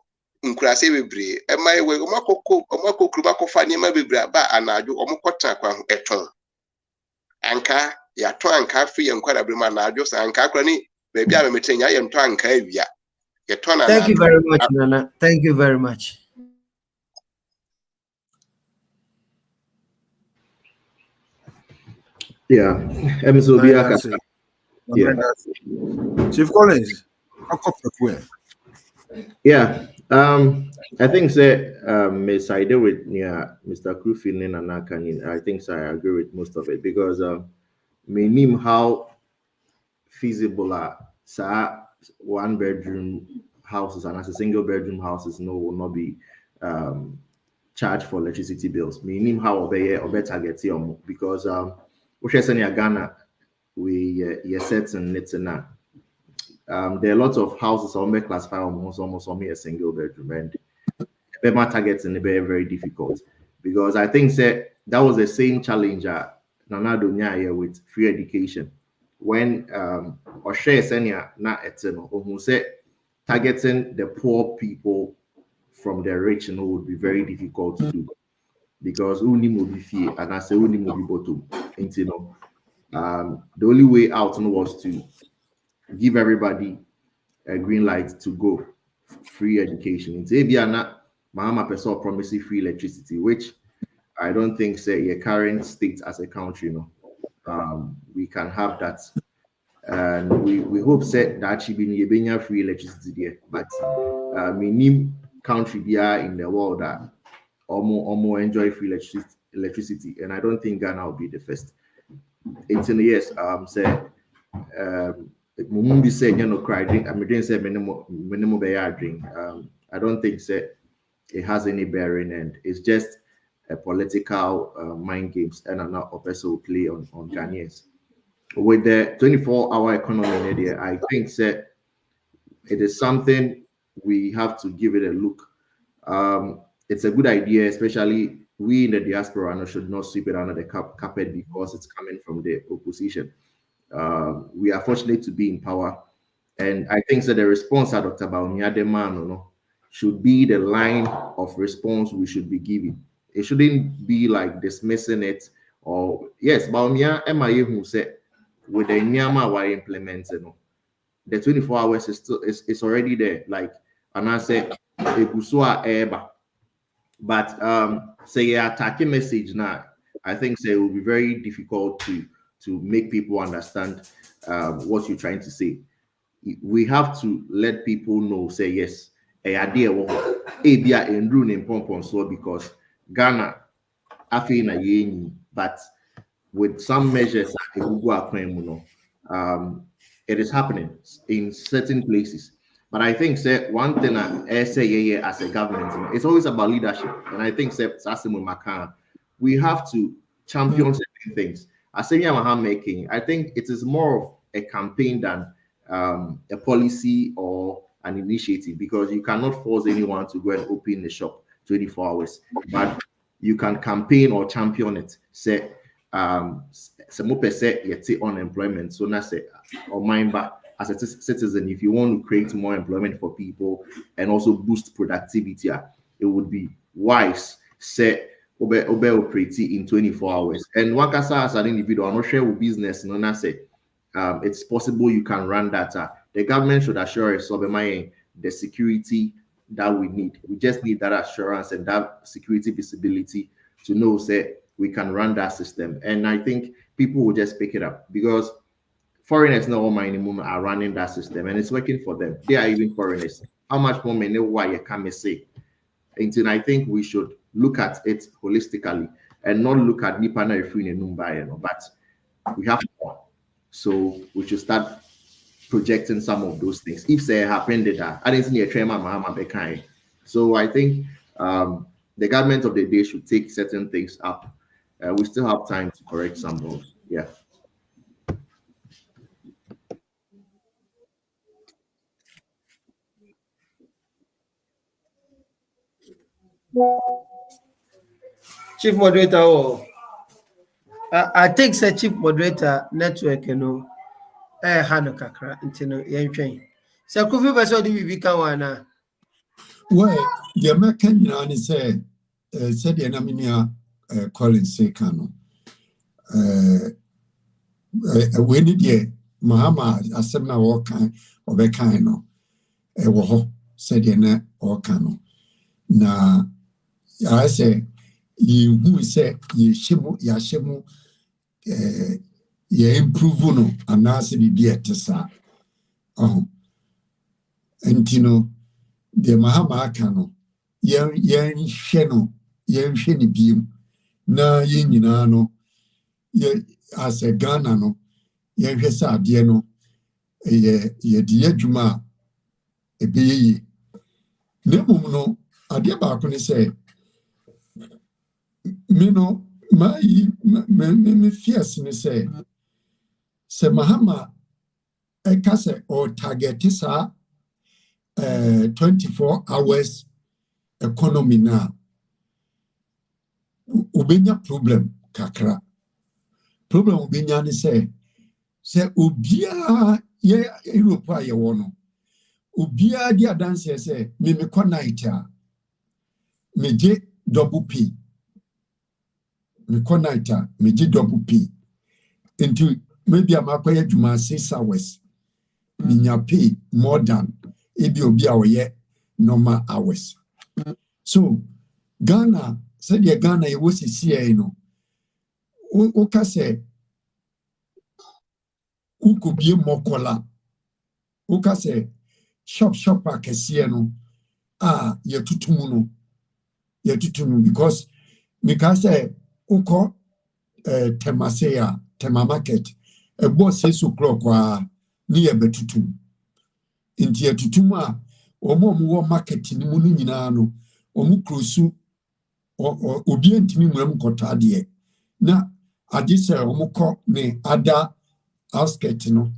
nkurase bebre e mai we omakoko kruba kofa ni ma bebre aba anadwo omokota kwa eton anka ya to anka fi enkwara bre ma anadwo sa anka akra ni bebi a memetenya ye nto anka awia ye to na. Thank you very much, Nana. Thank you very much. Yeah, so yeah. Chief Collins, yeah. I think Miss I deal with Mr. Krufin and Anakanin. I think I agree with most of it because me name how feasible are 1-bedroom houses and as a single bedroom houses will not be charged for electricity bills. Me name how obey target because which is in Ghana we certain it's now. There are lots of houses on classified almost only a single bedroom, and my targets in the very, very difficult because I think that was the same challenge Nana Dunya with free education when Oshe Senya na etino who said targeting the poor people from the rich would be very difficult to do because only will be fee and I say only will be bottom. The only way out was to give everybody a green light to go free education. In Tabiana, Mahama Peso promising free electricity, which I don't think say your current state as a country, we can have that. And we hope that actually be free electricity there. But many country there in the world that almost enjoy free electricity. And I don't think Ghana will be the first. It's in the years Mumbi said, cry drink. I'm doing say minimum drink. I don't think it has any bearing, and it's just a political mind games and another also play on Ghanaians. With the 24-hour economy there, I think it is something we have to give it a look. It's a good idea, especially we in the diaspora should not sweep it under the carpet because it's coming from the opposition. We are fortunate to be in power, and I think that the response that Dr. Bawumia demand should be the line of response we should be giving. It shouldn't be like dismissing it or yes, Bawumia MIA who said with the Nyama we implementing the 24 hours is still it's already there. Like and I said but say yeah, attacking message now, I think it will be very difficult to make people understand what you're trying to say. We have to let people know, say yes, a idea in rune in pompon so because Ghana but with some measures it is happening in certain places. But I think one thing I say as a government, it's always about leadership. And I think we have to champion certain things. As making, I think it is more of a campaign than a policy or an initiative because you cannot force anyone to go and open the shop 24 hours. But you can campaign or champion it. Say unemployment. So now say or mind back as a citizen, if you want to create more employment for people and also boost productivity, it would be wise say operate in 24 hours. And one can say as an individual, I'm not sure with business, it's possible you can run that. The government should assure us of the security that we need. We just need that assurance and that security visibility to know say we can run that system. And I think people will just pick it up because foreigners now all are running that system, and it's working for them. They are even foreigners. How much more money why you can say? And I think we should look at it holistically and not look at Nipana Ifrin and Numbai, but we have more. So we should start projecting some of those things. If they happen, that I didn't see a trema Mahama Bekai. So I think the government of the day should take certain things up. We still have time to correct some of those. Yeah. Chief moderator, oh, I think say chief moderator network, you know, Hano Kakra, into Yan train. So, could you person do we can one? Well, the American Union said the Naminia Collins Sekano. When did Mahama Asana Walker or Bekano? Said the Orkano. Na I say, you who say, ye shimu, yashemu, ye improve no, and nasi be at Tessa. And you know, the Mahama Kano, yen sheno, yen sheni beam, na yin yinano, ye as a Ghana no, yen hesa dieno, ye dear Juma, a be Nemum no, a dear Bakuni say, me no, me fierce me say Mahama a kase or target is 24 hours economy now. Ubenya problem kakra. Problem ubenya ni say ubia ye Europe ye wono. Ubia dia dance say me kwa night me je double P. Me kwa night me je double P. Into maybe I'm acquire juma 6 hours. Minya pay more than ebi obi awoye normal hours. So Ghana said the Ghana you was see no. Oka say uko bie mokola. Oka say shop akese no ye tutumu no. Ye tutumu because me say uko Temaseya Tema market a boss 6 o'clock ni ye betutum. Inti ye tutuma omo market ni mu nyina no omu krosu obi antimi muram kota de na ade se omu kɔ ne ada outskirt no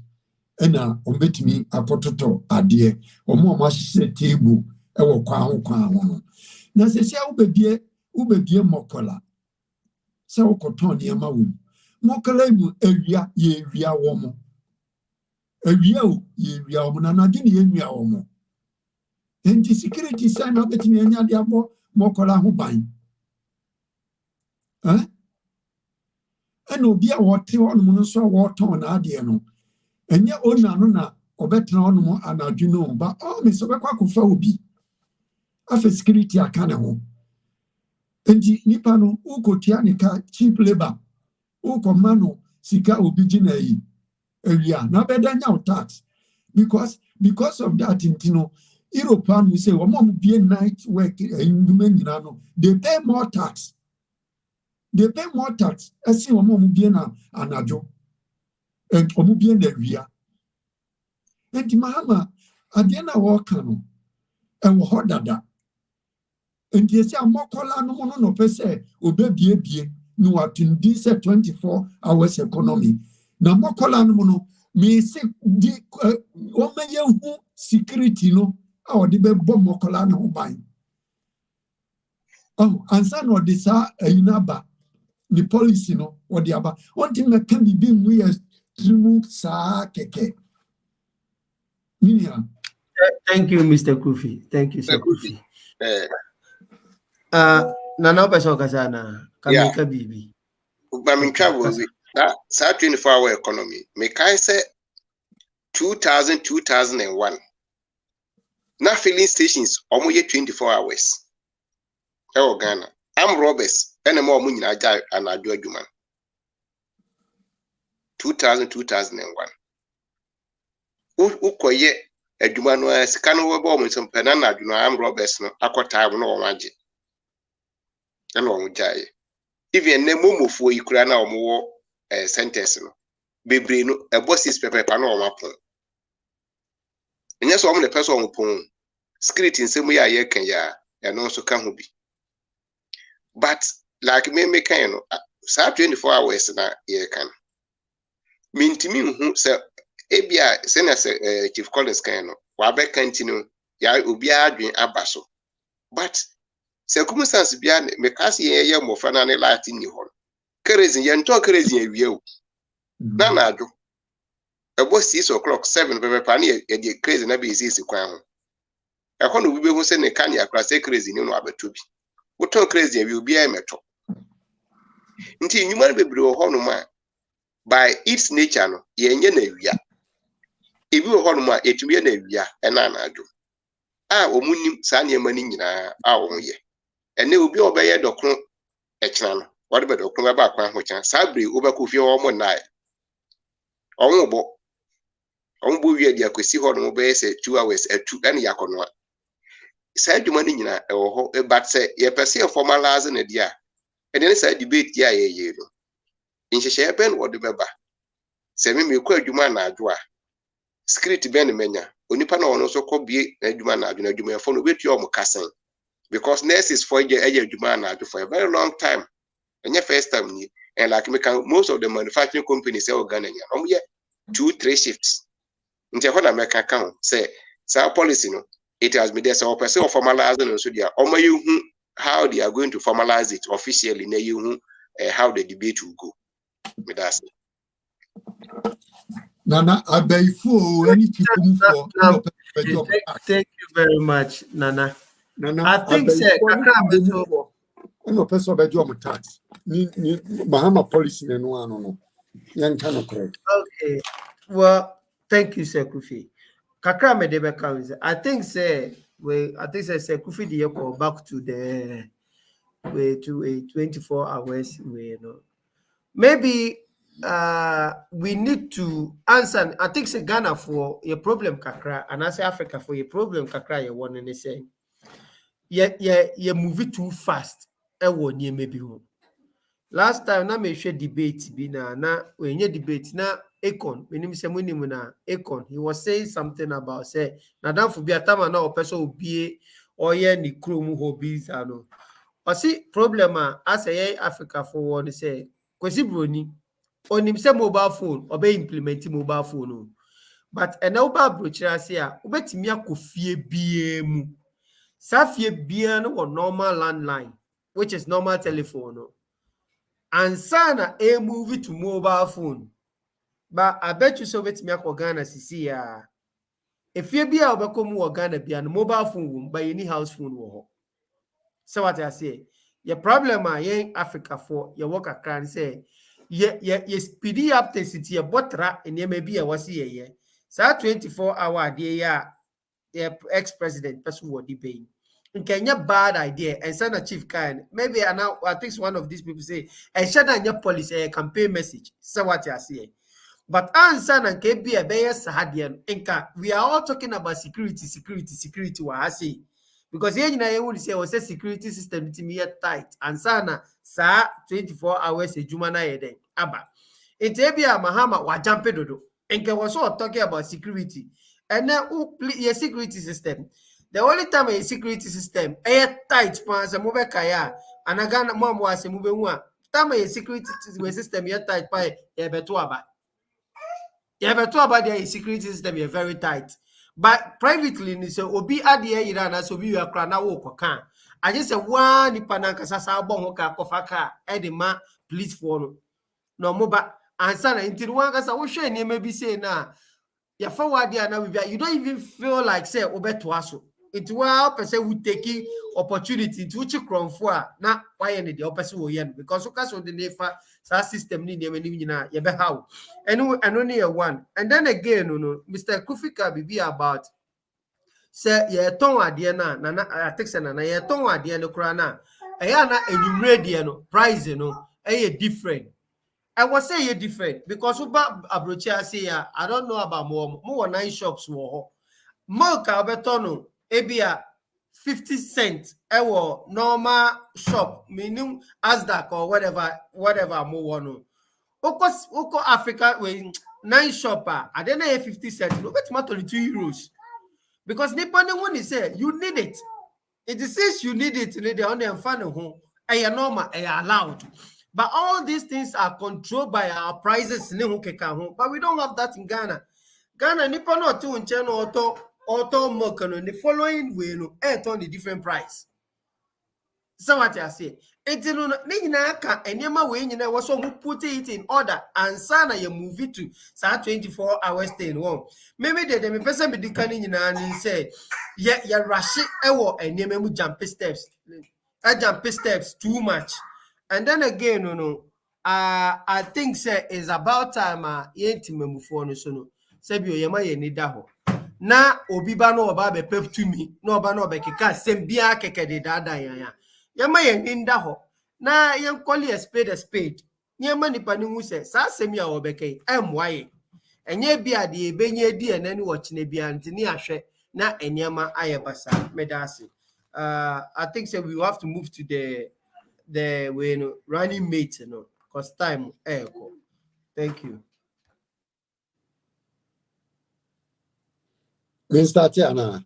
ena ombetimi akototo ade omu ahyehyɛ table ɛwɔ kwan ho no na sese ubebie mokola se wokoton ne ma wo mokola mu awia ye awia wo mo awia o ye awia wo na nade ne ye nwia wo mo enti security sign na betimi anya de abo mokola ho ban eno bia wote hono no so woton na ade no enye ona no na obetena hono mo anadwu no ba me so bekwa kofa obi afa security aka ne ho enti nipa no ukotia ne ka cheap labor ukomano sika obi gina yi area na bedanya tax because of that intino European we say woman be night work in nyina no they pay more tax as see woman be na anajo and omu be na area enti Mahama ade na work no e wo hodada enti esi amokola no mo no pese obebie no atundi se 24 hours economy na mokola no no me se di o meye hu security no a odi be bom mokola no ban ansa no de sa ayinaba ni policy no odi aba onti na kan bi mu ye trimu sa keke minia. Thank you, Mr. Kofi. Thank you, Sir Kofi. Nana person kasana kamika bibi. Baminka will that 24-hour economy. Make I say 2001. Now filling stations almost 24 hours. Oh Ghana. I'm Roberts. And more money I and I do a human. 2001. ukoye adwuma no sika no wo ba mo nsem pena na adwuma am robbers no akota no wo waje na wo jaye even ne momofo yikura na wo wo sentence no bebre no bosses pepepa na wo mapon enya so wo ne person wo pon script nsem ya ye kan ya no so ka ho bi but like me kan no sa 24 hours na ye kan mintimi hu se ebia senior Chief Collins kan no wa be continue ya obi adwen abaso but circumstance bia me kasi ye mofa na ne light ni ho crazy ye nto crazy awie o na ado ebo 6 o'clock 7 bebe pa na ye crazy na be 6 kwan ho e ko no bi be hu se ne kan ya kra se crazy ni no abeto bi wo ton crazy awie obi emeto nti nyuma bebre ho no ma by its nature no ye nye na awia ebi wo ho no ma etumi na awia e na ado omunim sa ne mani nyina wo ye ene obi obeye dokro ekina no wode be dokro ba akwan ho kyan sa bre obekọ fie wo mo nai onwo wie dia kwesi ho no be se 2 hours atu ene yakono sa adwuma ni nyina e wo ho but se ye pese formalize na dia ene sa debate ya ye no nhyehyɛ ben wode beba se me kɔ adwuma na adwo a script ben menya onipa na ono so kɔ bie adwuma na adwo na adwuma yɛfo no betu o kasen because nurses for ye adwuma na adwo for a very long time enye first time ni and like most of the manufacturing companies say organic ye 2-3 shifts nti ho na meka kan say sa policy no it has been there so person formalize no so dia o you how they are going to formalize it officially na you how the debate will go with us. Nana Abeifu, any thank you very much, Nana. Nana, I think no person by your tax. Ni Bahama policy no one. Okay. Well, thank you, Sir Kufi. Kakra me debe kawise. I think say Kufi the call back to the way to a 24 hours way, maybe we need to answer. I think say Ghana for your problem kakra and I say Africa for your problem kakra you want to say you move it too fast maybe last time na me share debate bi na when you debate na Akon menim say munim na Akon he was saying something about say na dan for bi atama na person obie oye ni krom hobbies ano o see problem as say Africa for one say kwesi broni onim say mobile phone obe implement mobile phone but ena oba brochira say a obetimi akofie bie mu sa fie bie no normal landline which is normal telephone and sana a move to mobile phone but I bet you so betimi akogana sisi ya if you be obekomu Ghana bia no mobile phone by any house phone wo so what I say your problem in Africa for your work can say you speedy up the city botra and may be a wasi ye so 24-hour day ya ex-president person what debate in Kenya bad idea and send a chief kind maybe I think one of these people say and shut down your policy a campaign message so what I say but answer and KB a sahadian inka we are all talking about security what I say because here you would say was a security system to me tight and sana sa 24 hours a jumana yeden aba it be a mahama wa jampe dodo inka was all talking about security and then your security system the only time a security system air tight pan a move kaya and again mom was a moving one time a security system yet tight by a betuaba. Yeah, but about the security system is very tight. But privately, so obi adie Iran so be your crana wo kan. I just say one nipananka sasa bon hoka kofaka edema police for no moba answer until one kasa wo hwe ne maybe say na ya forward there na you don't even feel like say obeto aso. It will person who taking opportunity to which cromfo na why any the person will yen because so case on the nefa system ni nyina ye be how and only a one and then again Mr. Kufika be about say ye ton ade na I think say na ye ton ade no kra na e ya na enumere de no price no e different I was say you different because Uba Abrocha say I don't know about more 9 shops war. Milk Albertono, Ebia 50 cents, normal shop, meaning Asdak or whatever more one. Oko Africa when 9 shopper, I don't know 50 cents, no, it's 22 euros. Because Nippon one is say you need it. It says you need it, they only fan home, and you're normal, and you're allowed. But all these things are controlled by our prices, but we don't have that in Ghana. Ghana, Nippon or two in China auto milk and the following way no on the different price. So what I say, it's no Ninaka and Yama way was so who put it in order and sana you move it to 24 hours stay in home. Maybe the person be declining and say, yeah, you're rushing and you jump steps. I jump steps too much. And then again, I think say it's about time yenti memufo so no. Sebi oyema ye ni da ho. Na obiba no oba be pep to me, no oba no be keka sembia keke de dada ya. Yema ye ni da ho. Na yen call a spade. Yema nipa ni hu se sa semi a obeke emwaye. Enye bia de ebenye di enani wo chine bia ntini ahwe na enyema ayebasa medasi. I think say we have to move to the way running mate, because time echo. Thank you. Mr. Tiana.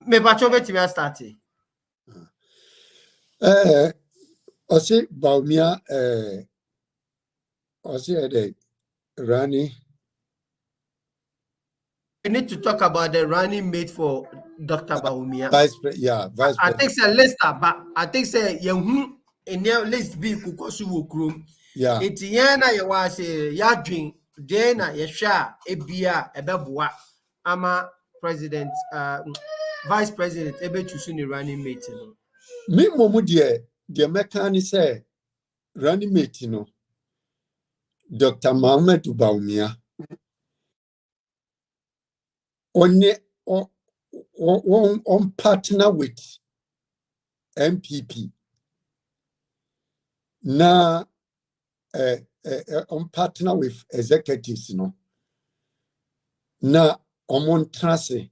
Me pacho beti me starting. Osi Bawumia osi ede Rani. We need to talk about the running mate for Dr. Bawumia. Vice President. I think say Lester, but I think say yehu in your list be kukosu wokrum. Yeah. It's yana ye wa say ya dream dena ye sha ebia ebeboa ama president vice president ebe choose ni running mate no. Me momu de mekani say running mate no. Dr. Mohamed Bawumia. On partner with MPP. Na on partner with executives no. Na on trase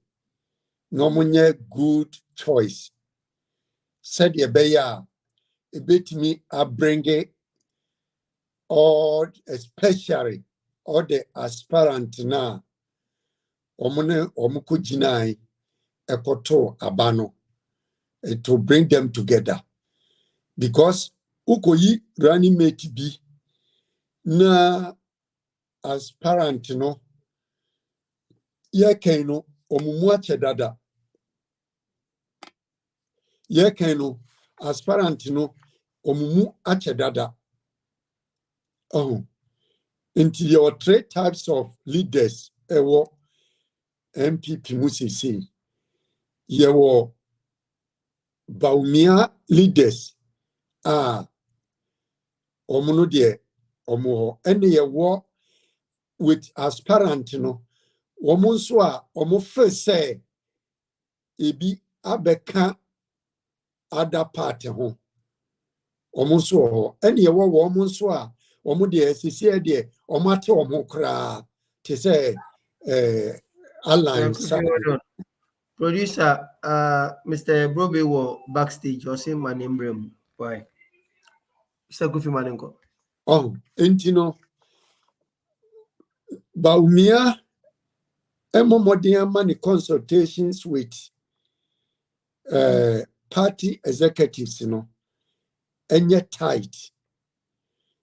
no monye good choice. Said ye beya a bit me a bring it or especially all the aspirant na omune omuku jinai ekoto abano to bring them together because ukoyi running mate bi na aspirant no ye keno omumu achedada ye keno aspirant no omumu achedada into your 3 types of leaders ewo MPP musisi yewo Bawumia leaders omuno de omo ene yewo with aspirant no omo nso a omo first say ebi abeka other party ho omo nso ho ene yewo omo nso a omo de sisi de omo ate omo kra te say alliance Producer, Mr. Brobe was backstage or say my name room. Why? Mr. Kofi Manenko. Entino Bawumia modern money consultations with party executives, and yet tight.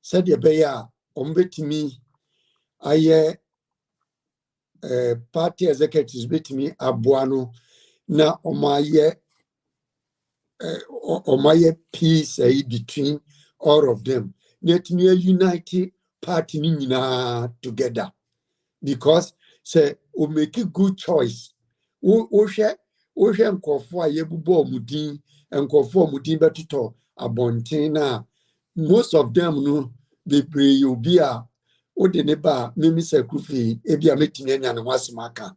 Said ye beya me aye party executives bit me abuano na omaye peace between all of them. Let me unite party together because say we make a good choice. We share nkofo aye bubo mudin nkofo mudin betuto abontina. Most of them no they pray you be a odeneba mimi sekufi ebia metimi anya ne wasemaka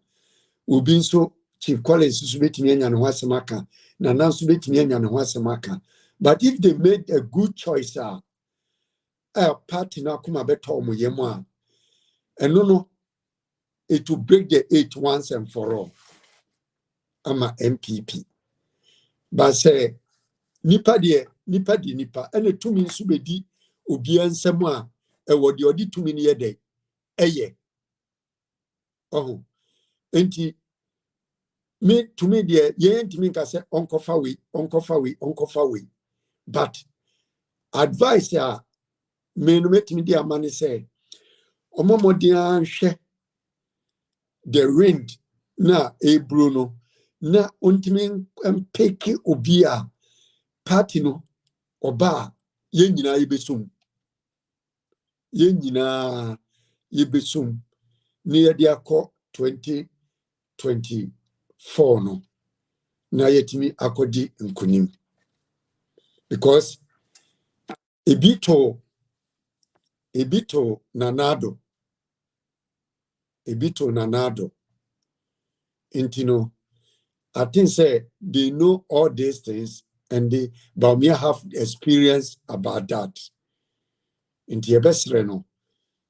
obi nso Chief Collins so betimi anya ne wasemaka na nanso betimi anya ne wasemaka But if they made a good choice, a party na kuma beto mo yema, and no, it will break the 8 once and for all. I'm a MPP. But say, nipa di nipa, and a 2 minutes subedi, ubi and semwa, and what you did 2 minutes a day, ye. Oh, enti me to me dear, ye ain't me ka say uncle fawi. But advice ya me no make me dear money say, omomodia she the wind na Bruno na untimi mpeki obia party no oba ye nyina yebesum ni yede akọ 2024 no na yetimi akodi nkunim because ebito nanado intino I think say they know all these things and they Bawumia have experience about that. Inti ebesre no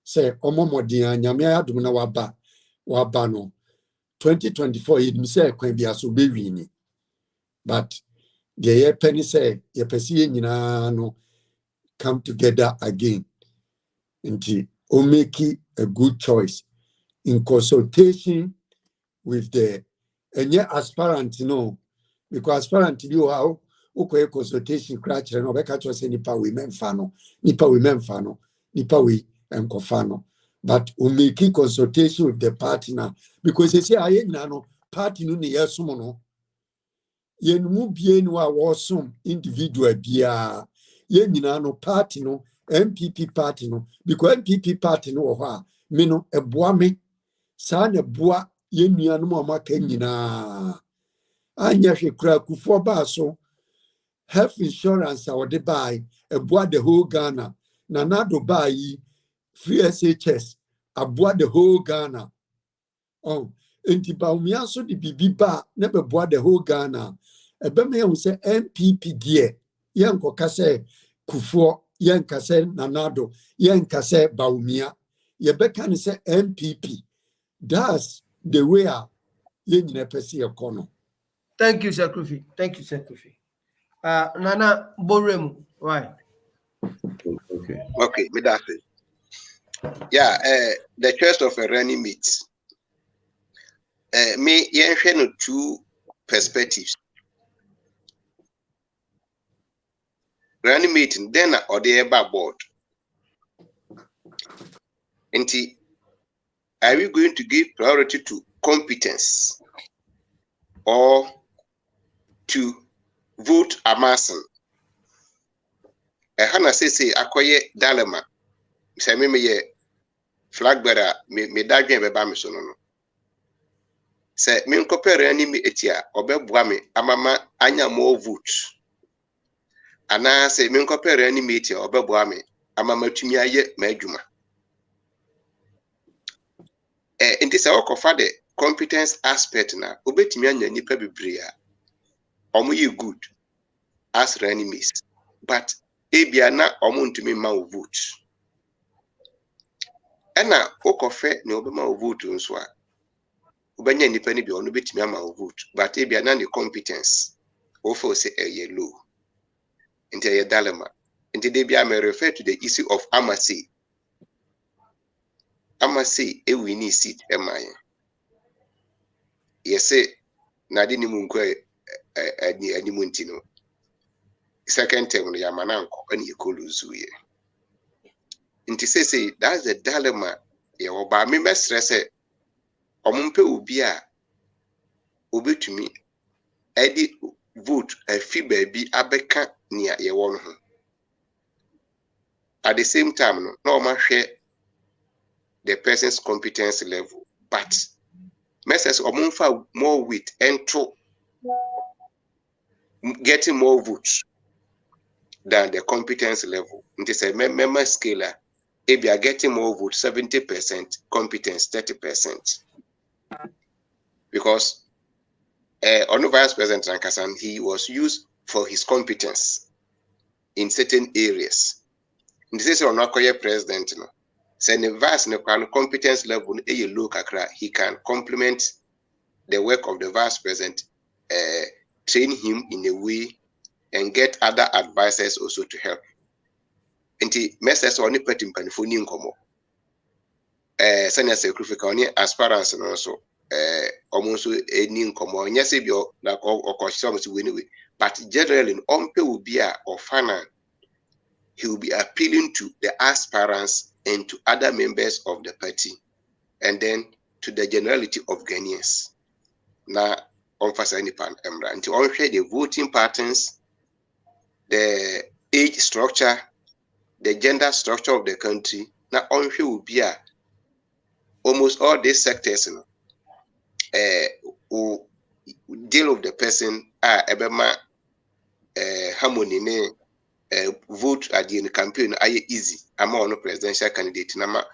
say omomodia nyame adum na waba no 2024 yedimi say kwan bia so be wini. But the ye penny say ye pesi nyina no come together again. Inti o make a good choice in consultation with the aspirant no because aspirant you how okay consultation crash no be catch us nipa we memfa no but we make consultation with the partner because they say aye na no party no ne yesum no yenmu bie no a wosum individual bia ye nyina no party no MPP party no because MPP party no ho a me no eboa me sa na boa ye nuanu mo amaka nyina anya hwekura kufo ba so health insurance or the buy eboa the whole Ghana na nado buy free SHS aboa the whole Ghana oh enti Bawumia so the bibi ba na be boa the whole Ghana ebe me hu say MPP die yenko kase kufo yenka se nanado yenka se Bawumia ye be kan say MPP. That's the way you economy. Thank you, Sir Kofi. Nana Boremu, why? Okay, me that. Yeah, the choice of a running mate. Me no two perspectives. Running mate then or the board. Enti, are we going to give priority to competence or to vote amassing? Hana say akoye dilemma. Say me ye flag bearer me dadwen beba me so no. Say me nkopere ani me etia obeboa me amama anya more vote. Ana say me nkopere ani me etia obeboa me amama tumi aye ma adwuma. Inti say okofa the competence aspect na obetumi anya nipa bebre a omoye good as enemies but ebia na omontumi ma vote. Ena okofe ne obema vote nso a ubanya nipa ni bi ono betumi ama vote but ebia na the competence ofo say yellow into a dilemma. Into they be may refer to the issue of Amasi a winning seat emaye. Yes, say Nadini Munque any Muntino. Second term the Yamananko and Yekoluzuye. Into say that's the dilemma. Ya oba me stress omumpe ubia obi to me edi vote a fee baby abeka near ye one. At the same time, no man share the person's competence level, but messages or more with into getting more votes than the competence level. It is a member scalar. If you are getting more votes, 70%, competence 30%. Because on the Vice President Rankasan, he was used for his competence. in certain areas. In this case, not president, no. Send the vice no competence level a low kakra, he can complement the work of the vice president, train him in a way, and get other advisors also to help. And the message on the petty panifoni incomo. Sanya Sekrufika on aspirants and also almost any incomo. Yes, if you're like or caution to win away. But generally, Ompe will be or finance. He will be appealing to the aspirants and to other members of the party, and then to the generality of Ghanaians. Now, until the voting patterns, the age structure, the gender structure of the country. Now, will be almost all these sectors, who deal with the person ebema harmony vote at the campaign easy among no presidential candidate nama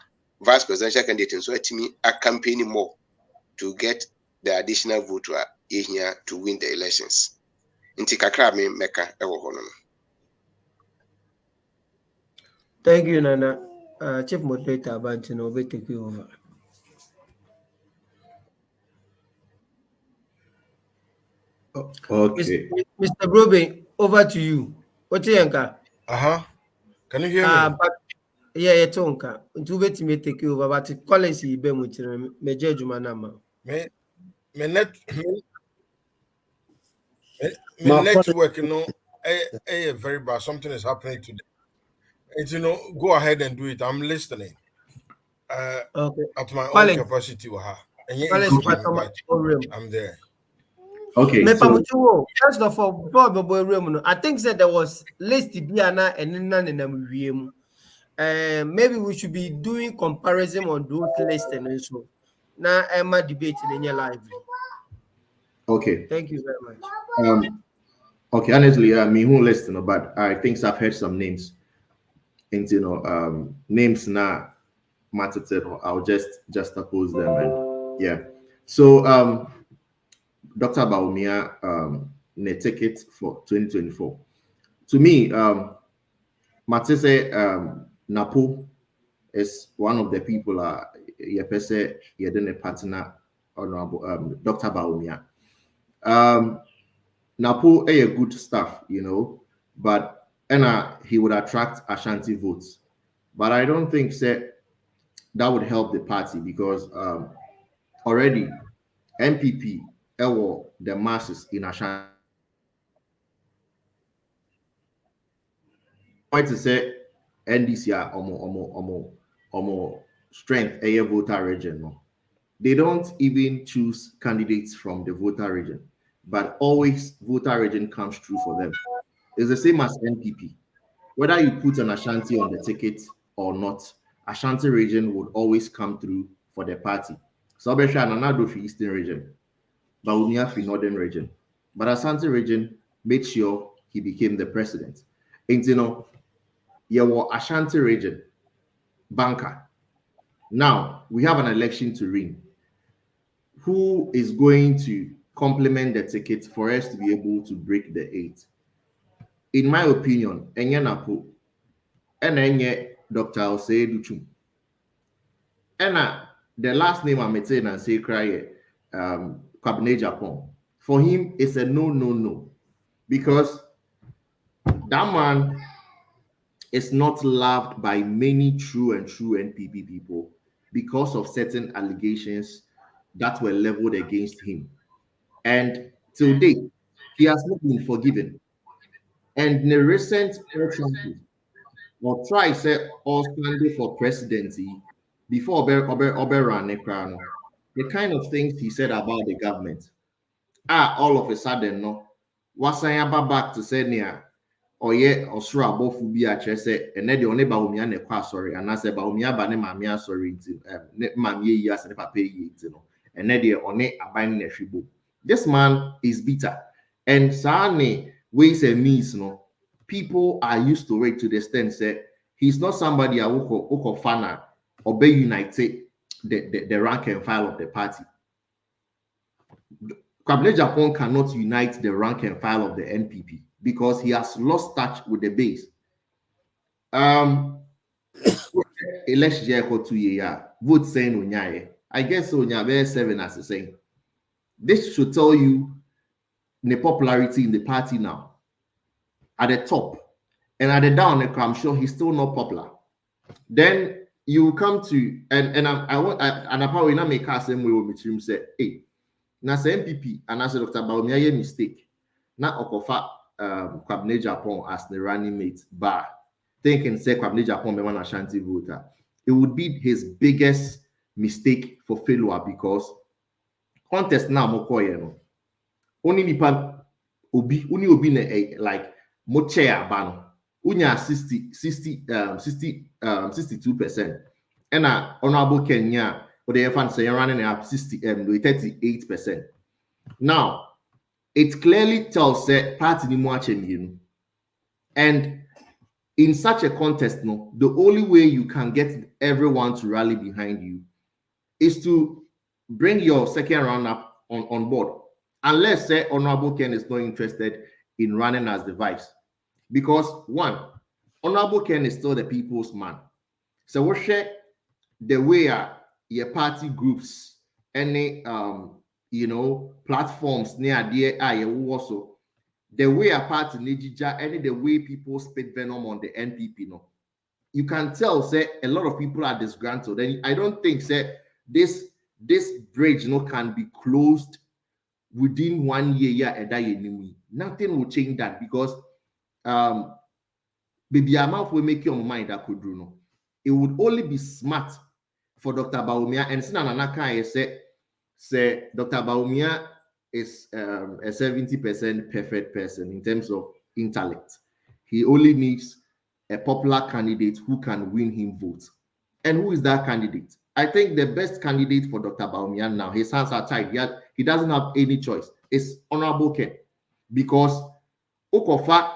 vice presidential candidate so at me a campaign more to get the additional vote here to win the elections. Inti kakra me meka ewo hono. Thank you, Nana. Chief Moderator Abantino will take you over. Okay. Mr. Brobe, over to you. What do you think? Can you hear me? But yeah, tonka. To wait me take you over, but Collins he be mutina major jumanama. Me network, very bad. Something is happening today. And go ahead and do it. I'm listening. Okay. At my Collins. own capacity, and Collins, I'm there. Okay. So, first of all, I think that there was list Biana and Nana. Maybe we should be doing comparison on those lists and also. Now, Emma debating in your live. Okay. Thank you very much. Okay, honestly, me who listen, but I think I've heard some names. And names now matter. I'll just oppose them and yeah. So Dr. Bawumia ne ticket for 2024. To me, Matisse Napo is one of the people yedene partner honorable Dr. Bawumia. Napo a good staff, but he would attract Ashanti votes. But I don't think that would help the party because already MPP the masses in Ashanti. Point to say NDC are almost strength a voter region. No. They don't even choose candidates from the voter region, but always voter region comes through for them. It's the same as NPP. Whether you put an Ashanti on the ticket or not, Ashanti region would always come through for the party. So Obesha Nanado for Eastern region, Bawumia for Northern region. But Ashanti region made sure he became the president. And you were Ashanti region banker. Now we have an election to ring. Who is going to complement the ticket for us to be able to break the 8? In my opinion, Enye Napo, and Enye Dr. Osei Duchum. And the last name I'm saying and say cry Cabinet Japan. For him, it's a no. Because that man is not loved by many true NPP people because of certain allegations that were leveled against him. And till date, he has not been forgiven. And in the recent election, or try say all standing for presidency before Oberan Nekrano, the kind of things he said about the government. All of a sudden, no, was I back to say near or yet or sure above be a chess and then the only Bawumia ne sorry, and I said Bawumia bane mamia sorry to mammy years and pay it, and then the only abiding a shibu. This man is bitter, and Sane ways and means, people are used to it to the extent say he's not somebody a who fana or be united the rank and file of the party. Cabinet Japan cannot unite the rank and file of the NPP. because he has lost touch with the base. Election year for 2 years, vote saying Unyaye. I guess Unyaye 7 as the saying. This should tell you the popularity in the party now. At the top. And at the down, I'm sure he's still not popular. Then you come to and I probably not make us same way with him say, hey, now say MPP and as Dr. Bawumia mistake. Now Okofa Kwabene Japan as the running mate, but thinking say Kwabene Japan be one Ashanti voter. It would be his biggest mistake for failure because contest now mokoye no. Only nipa obi ne like mo chair ban. Unya 62%. And Honorable Kenya, or the fans say running up 38%. Now, it clearly tells that party ni mo you. And in such a contest, no, the only way you can get everyone to rally behind you is to bring your second round up on board. Unless say Honorable Ken is not interested in running as the vice. Because one, Honorable Ken is still the people's man. So we share the way your party groups, any platforms near there also the way a party Nijija, any the way people spit venom on the NPP, no. You can tell say a lot of people are disgruntled. And I don't think say this bridge can be closed within 1 year and nothing will change that because baby amount will make your mind that could do no. It would only be smart for Dr. Bawumia and Sinanaka say Dr. Bawumia is a 70% perfect person in terms of intellect. He only needs a popular candidate who can win him votes. And who is that candidate? I think the best candidate for Dr. Bawumia now, his hands are tied. He doesn't have any choice. It's Honorable Ken. Because Okofa,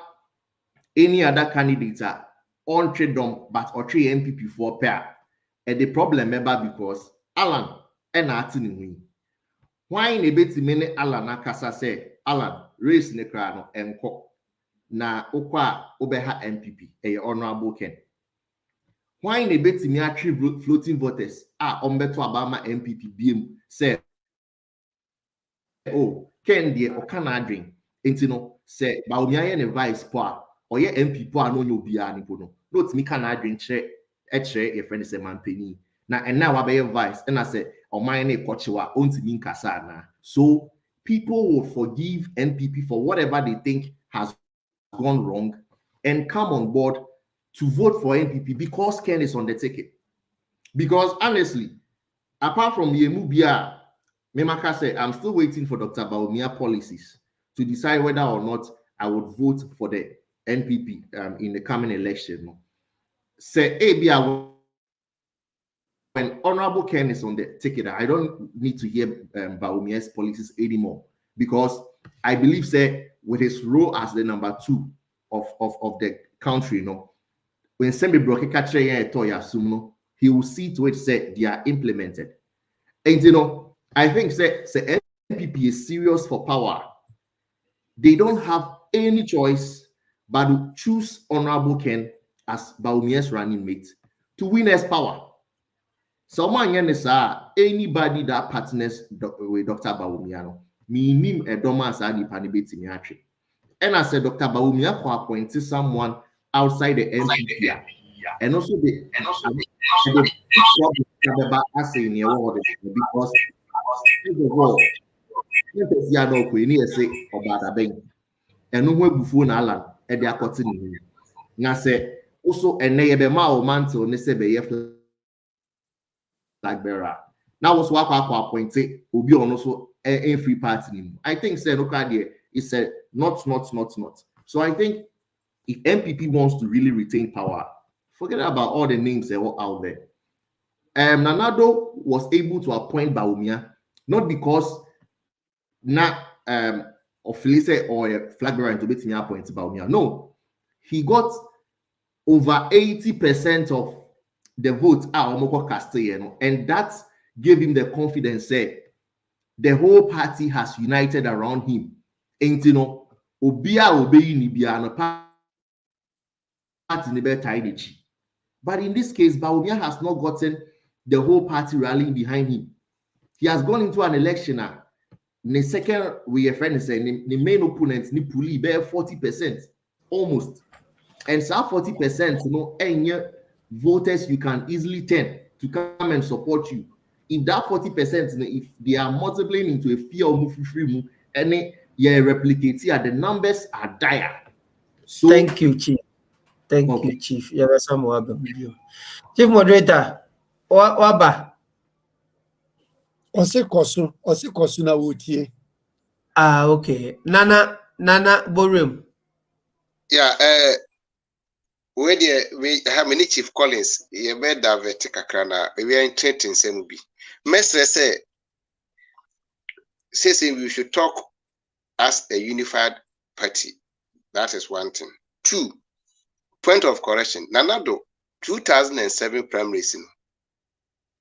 any other candidates are on trade them, but or three MPP for pair. And the problem member because Alan and Martin win. Why in a bit many Alan Akasa say Alan race nekrano enko na okwa obeha MPP a Honorable Ken. Why in a bit me actually floating voters ombeto Obama MPP BM say oh Ken de okana drink intino say Bawumia ye vice poa or ye MPP poa no nyo bia ni pono no timi kana drink che your friend say man penny na and now wabe vice and I say or mine a kochiwa ontimi nkasa na. So people will forgive NPP for whatever they think has gone wrong and come on board to vote for NPP because Ken is on the ticket. Because honestly, apart from Yemubia, Memaka said, I'm still waiting for Dr. Bawumia policies to decide whether or not I would vote for the NPP in the coming election. Say, when Honorable Ken is on the ticket, I don't need to hear Bawumia's policies anymore because I believe, say, with his role as the number 2 of the country, when somebody broke a catcher, he will see to it say they are implemented. And I think say NPP is serious for power. They don't have any choice but to choose Honorable Ken as Bawumia's running mate to win as power. Someone anybody that partners with Dr. Bawumia, me a domas and panibeti. And I said Dr. Bawumia ko appointed someone outside the NPP. And also the asking your because and no before Alan at the according. Now say also a neighbor mantle Nesebe flag bearer. Now was what I appointed will be also a free party. I think say no idea is said not. So I think if MPP wants to really retain power, forget about all the names that were out there. Nanado was able to appoint Bawumia not because of Felice or a flag bearer to be appointed Bawumia. No, he got over 80% of the votes Omoko Castellano, and that gave him the confidence. Say the whole party has united around him. And Obia obeyi ni bia no party ne be tie. But in this case, Bawumia has not gotten the whole party rallying behind him. He has gone into an election now. The second we friend saying the main opponent ni puli bear 40% almost. And so 40%, you know, any voters you can easily turn to come and support you. If that 40%, if they are multiplying into a fear of free any replicate here, the numbers are dire. So thank you, Chief. Thank you, Chief. Chief Moderator, Waba. Ose kosu na wotie. Okay. Nana Borim. Yeah, we have many Chief Collins, you better divert kakrana, we are entreating some be. Mestre say we should talk as a unified party. That is one thing. 2, point of correction. Nanado 2007 primaries.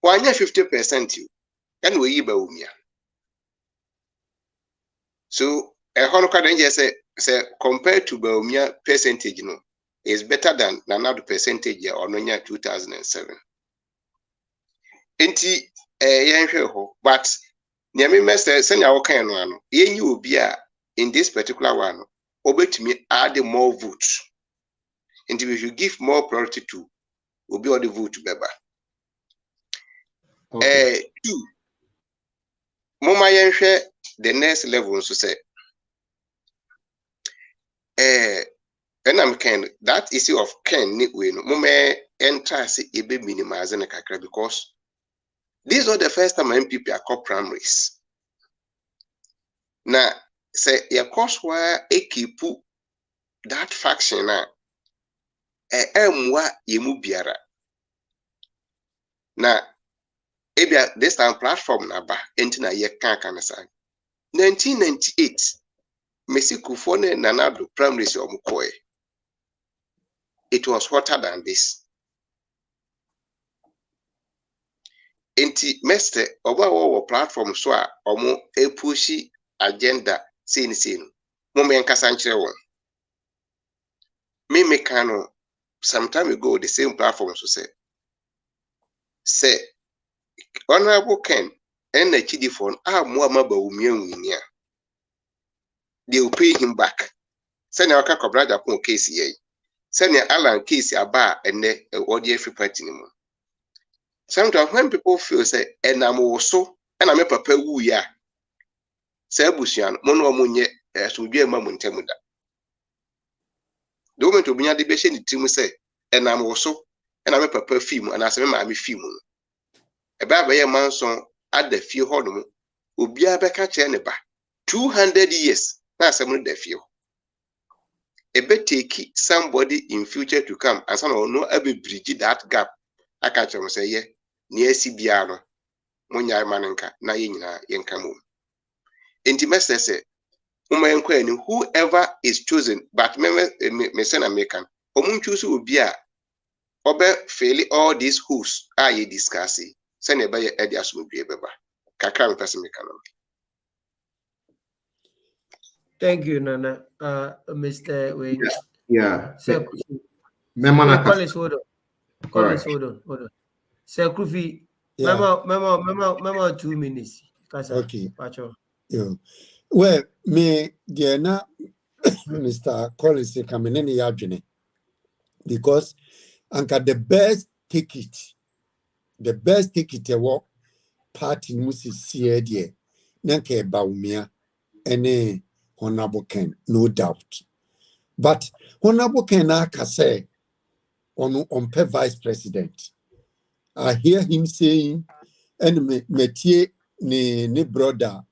50% you, and we Bawumia. So a Honoka danger say compared to Bawumia percentage, you know, is better than Nanado percentage or Nonya 2007. Enti but Niami Master send our kind one, you will be in this particular one, obey to me add more votes. Until we should give more priority to will be all the vote to Beba. 2. Mama share the next level so say and I'm kind that issue of Ken Nick we no mama enter say e be minimize na kakra because this was the first time MPP are called primaries. Now say your course where e keep that faction na emwa yemu biara. Na ebia this time platform na ba enti na ye kan 1998 Mexico for Nanado primaries omukoe. It was hotter than this. Enti meste oba wo platform so a omo epushi agenda sin mo me nkasa nkyere won. Me kano some time ago the same platform so say Honorable Ken and the Chidi phone Muama Bawumia. They will pay him back. Send your brother upon case ye. Send your Alan case aba and the audio free party anymore. Sometimes when people feel say, and I'm also, and I'm a papa woo ya. Say Bushian, Mono Munye, as would be a moment temuda. The moment to be a debation, the team say, and I'm also, and I'm a papa film, and as a mammy film. A baby man son at the few hodom, Ubia Becca Cheneba, 200 years, that's a the few. A bet take somebody in future to come, and some or no ever bridge that gap. I catch them say, yeah, near Sibiano, Munya Mananka, Nayina, Yankamu. Intimacy say, whoever is chosen, but Messen American, Omun choose will be a Obe fairly all these who's are ye discussing. Send a buyer Edias will be a beba. Kakam person mechanic. Thank you, Nana. Mr. Wayne. Yeah. Collins, hold on. Sir Krufi, memo 2 minutes. Okay. Yeah. Well, me na Mr. Collins coming in the because anka the best ticket ewo party musi here nanka Bawumia ene Honorable Ken, no doubt. But Honorable Ken aka say on per vice president. I hear him saying and metie ni brother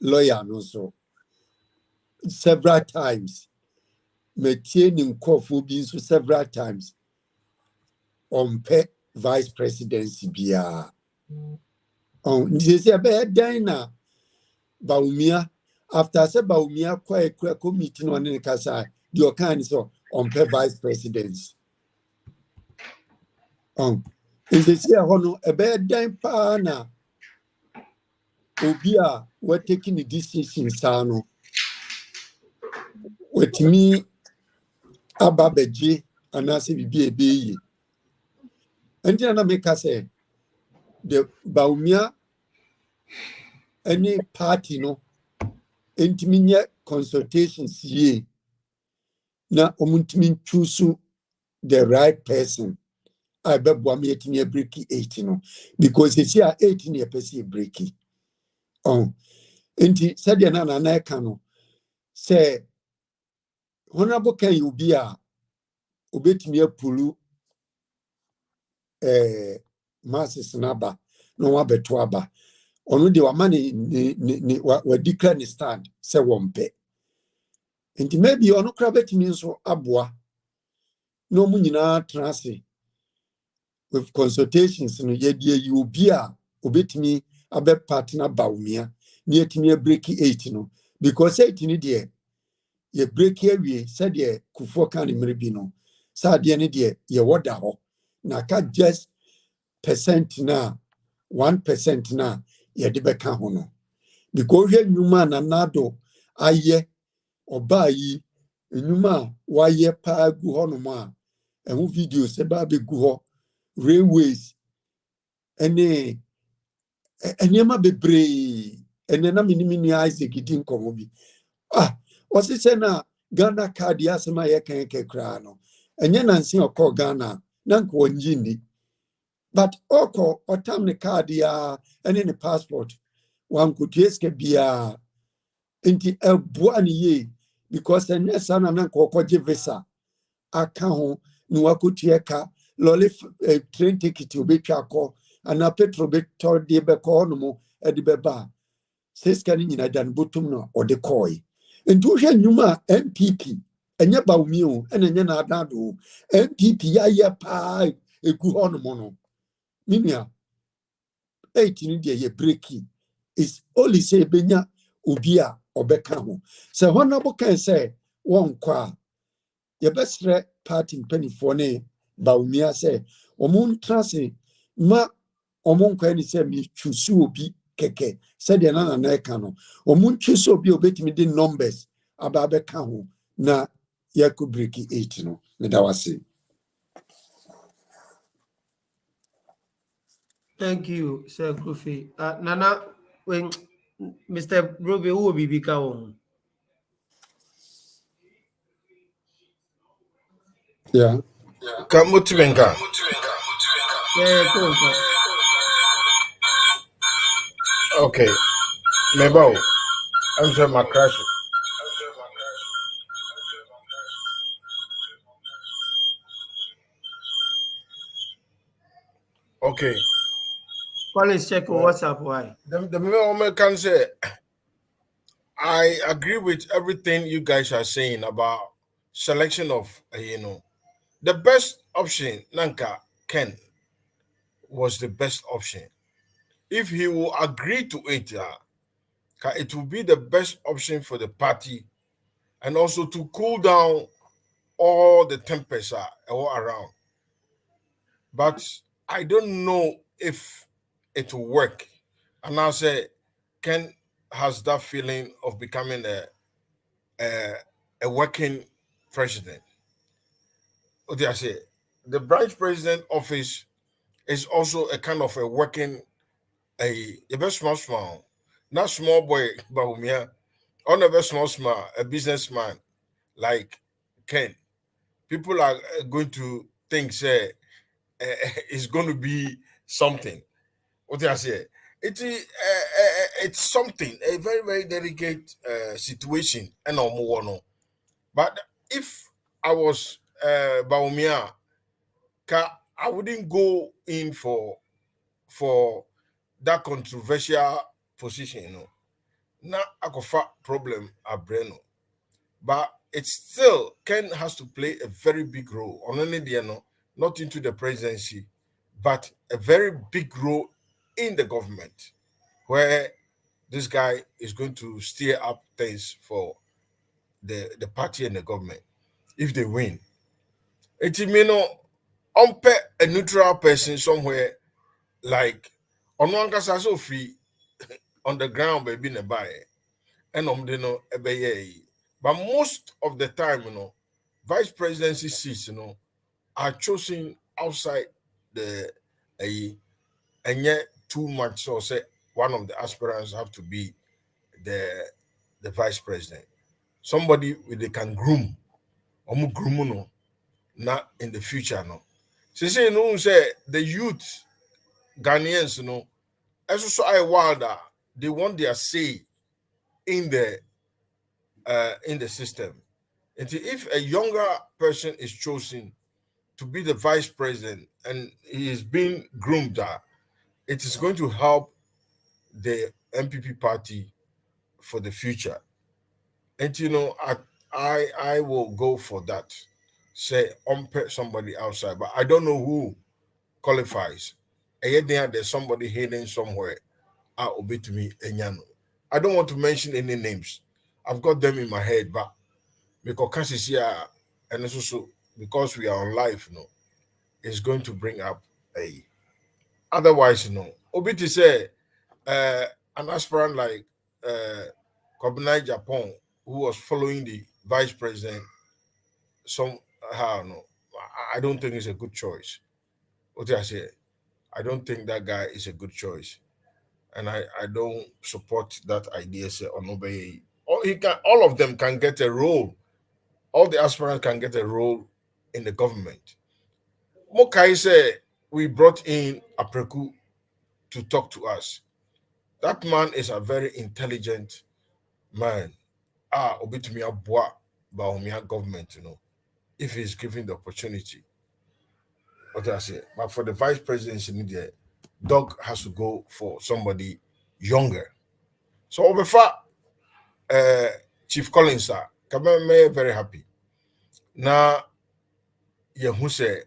lawyer no so several times. Metie ni nkofo bi so several times on per vice presidency bia. On this be dina Bawumia after say Bawumia kwa committee no ne kasa the kind so on per vice presidency. Is this here hono a bad dime pa na Obia we're taking the decision sano watimi aba beje anase bibi ebeye enti na make say the Bawumia any party no ntimi nye consultations ye na omuntimi choose the right person I be boa me etimi breaki 8 no because if you are 18 year person breaki enti said na na ka no say honorable can you be a obetimi apulu masses naba no wa beto aba onu de wa mani ni wa declare ni stand say wompe enti maybe onu kra betimi nso aboa no mu nyina trance with consultations no ye die you obi a obetimi abe partner Bawumia ni etimi break 8 no because 8 ni de ye break awie said de kufo kan ni mrebi no sa de ni de ye woda ho na ka just percent na 1% na ye de beka ho no because hwe nyuma na nado aye oba yi nyuma wa ye pa gu ho no ma ehu video se ba be gu ho railways ene enema bebre ene na minimini Isaac din komo bi wasi se na Ghana card ya sema ye kan kekra no enye nansi okọ Ghana na nko onjini but oko otam ne card ya ene ne passport wan kutieske bia enti eboa ni ye because enye sana na nko okoje visa aka ho ni wakutie ka lolly train ticket obetwa akọ ana petrol beto de be ko no mo edi be ba seska ni nyina dan botum no ode koi enti wo hwe nyuma MPP enye Bawumia o ene enye na adado MPP ya ye pa egu ho no mo no minia 18 de ye breaki is only say benya obi a obeka ho se honorable can say won kwa ye besre party mpanifo ne Bawumia say omun trase ma omun kwa ni say mi chusu obi keke said de na eka no omun chusu obi obetimi de numbers aba beka ho na ye could break 8 no me da wase. Thank you, Sir Kofi. Nana, when Mr. Ruby, who will be become? Yeah. Kamutimenga. Yeah, cool. Okay. Mebo. I'm sure my crash. Okay. Collins, check your WhatsApp. Why? The moment can say I agree with everything you guys are saying about selection of the best option. Nanka Ken was the best option. If he will agree to it, it will be the best option for the party and also to cool down all the tempers all around. But I don't know if it will work. And I say Ken has that feeling of becoming a working president. What did I say? The branch president office is also a kind of a working a very small, not small boy, Bawumia, or never small, a businessman like Ken. People are going to think say it's going to be something. What did I say? It's something, a very very delicate situation, and no. But if I was Bawumia, I wouldn't go in for that controversial position, Now I could problem at Breno. But it's still Ken has to play a very big role. On only not into the presidency, but a very big role in the government, where this guy is going to steer up things for the party and the government if they win. It may not unpair a neutral person somewhere like on one so free on the ground baby nearby and no But most of the time, vice presidency seats, are chosen outside the and yet too much. So say one of the aspirants have to be the vice president. Somebody they can groom, groom not in the future, no. So say say the youth Ghanaians, as also I wilder, they want their say in the system. And if a younger person is chosen to be the vice president and he is being groomed, it is going to help the MPP party for the future. And I will go for that. Say somebody outside, but I don't know who qualifies. And yet there's somebody hidden somewhere. Obey to me, Enyano. I don't want to mention any names. I've got them in my head, but because it's here, and also because we are on live, it's going to bring up a. Otherwise, Obi to say, an aspirant like Kobinai Japan, who was following the vice president, somehow, I don't think it's a good choice. What did I say? I don't think that guy is a good choice. And I don't support that idea. Say Onobe, all of them can get a role. All the aspirants can get a role in the government. Mokai said we brought in Apreku to talk to us. That man is a very intelligent man. Obitumi Abua Bawumia government, if he's given the opportunity. What I say, but for the vice presidency, the dog has to go for somebody younger. So before Chief Collins, sir, me very happy. Now, who say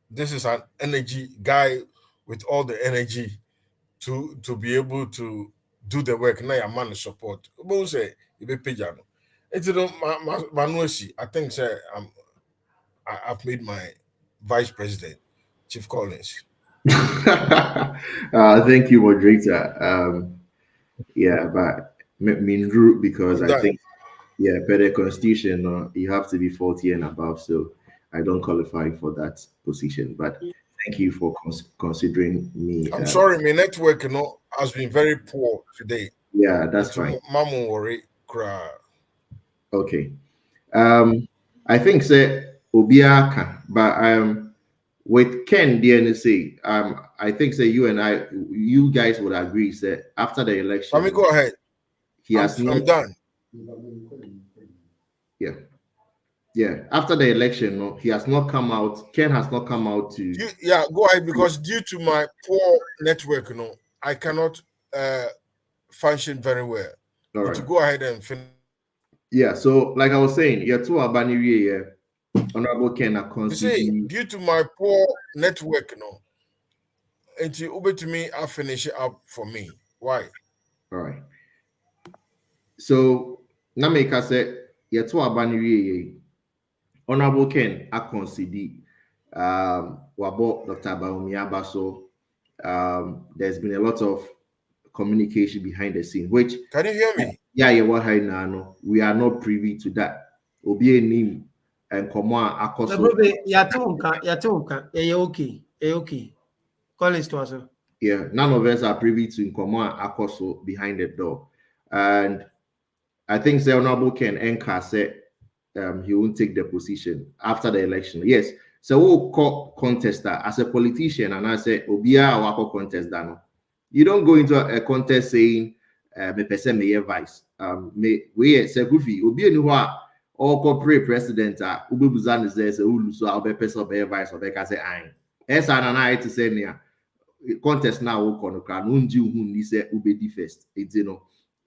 this is an energy guy with all the energy to be able to do the work. Now your man support. Who say you be pijano? It's Manuesi. I think say I've made my vice president, Chief Collins. Thank you, moderator. Yeah, but Mindru, because I think, yeah, per the constitution, you have to be 40 and above, so I don't qualify for that position. But thank you for considering me. I'm sorry, my network, has been very poor today. Yeah, that's fine. Mamu worry, cry. Okay. I think say Obiaka, but with Ken DNC, I think say you guys would agree say after the election. Let me go ahead. I'm done. Yeah. Yeah. After the election, no, he has not come out. Ken has not come out to. Go ahead, because due to my poor network, I cannot function very well. All right. To go ahead and finish. Yeah. So, like I was saying, yeah, to Abani, Honorable Ken, you see, due to my poor network, and to over to me, I'll finish it up for me. Why? All right. So, Nameka said, yeah, to Abani, Honorable Ken, I consider Wabo Dr. Bawumia Baso. There's been a lot of communication behind the scene, which can you hear me? Yeah, what I know. We are not privy to that. Obi name and Koma Akoso. Okay. Collins to us. Yeah, none of us are privy to Koma Akoso behind the door. And I think the Honorable Ken Enka said he won't take the position after the election. Yes. So we'll call contester as a politician, and I say Obia Wako contest dano. You don't go into a contest saying me person me vice. We say goofy Obi anywhere or corporate president Ubuzan is there, so ulu so I'll be person be vice or be say I. Yes, and I to say near contest now will come no unji who ni say ubedi first. It's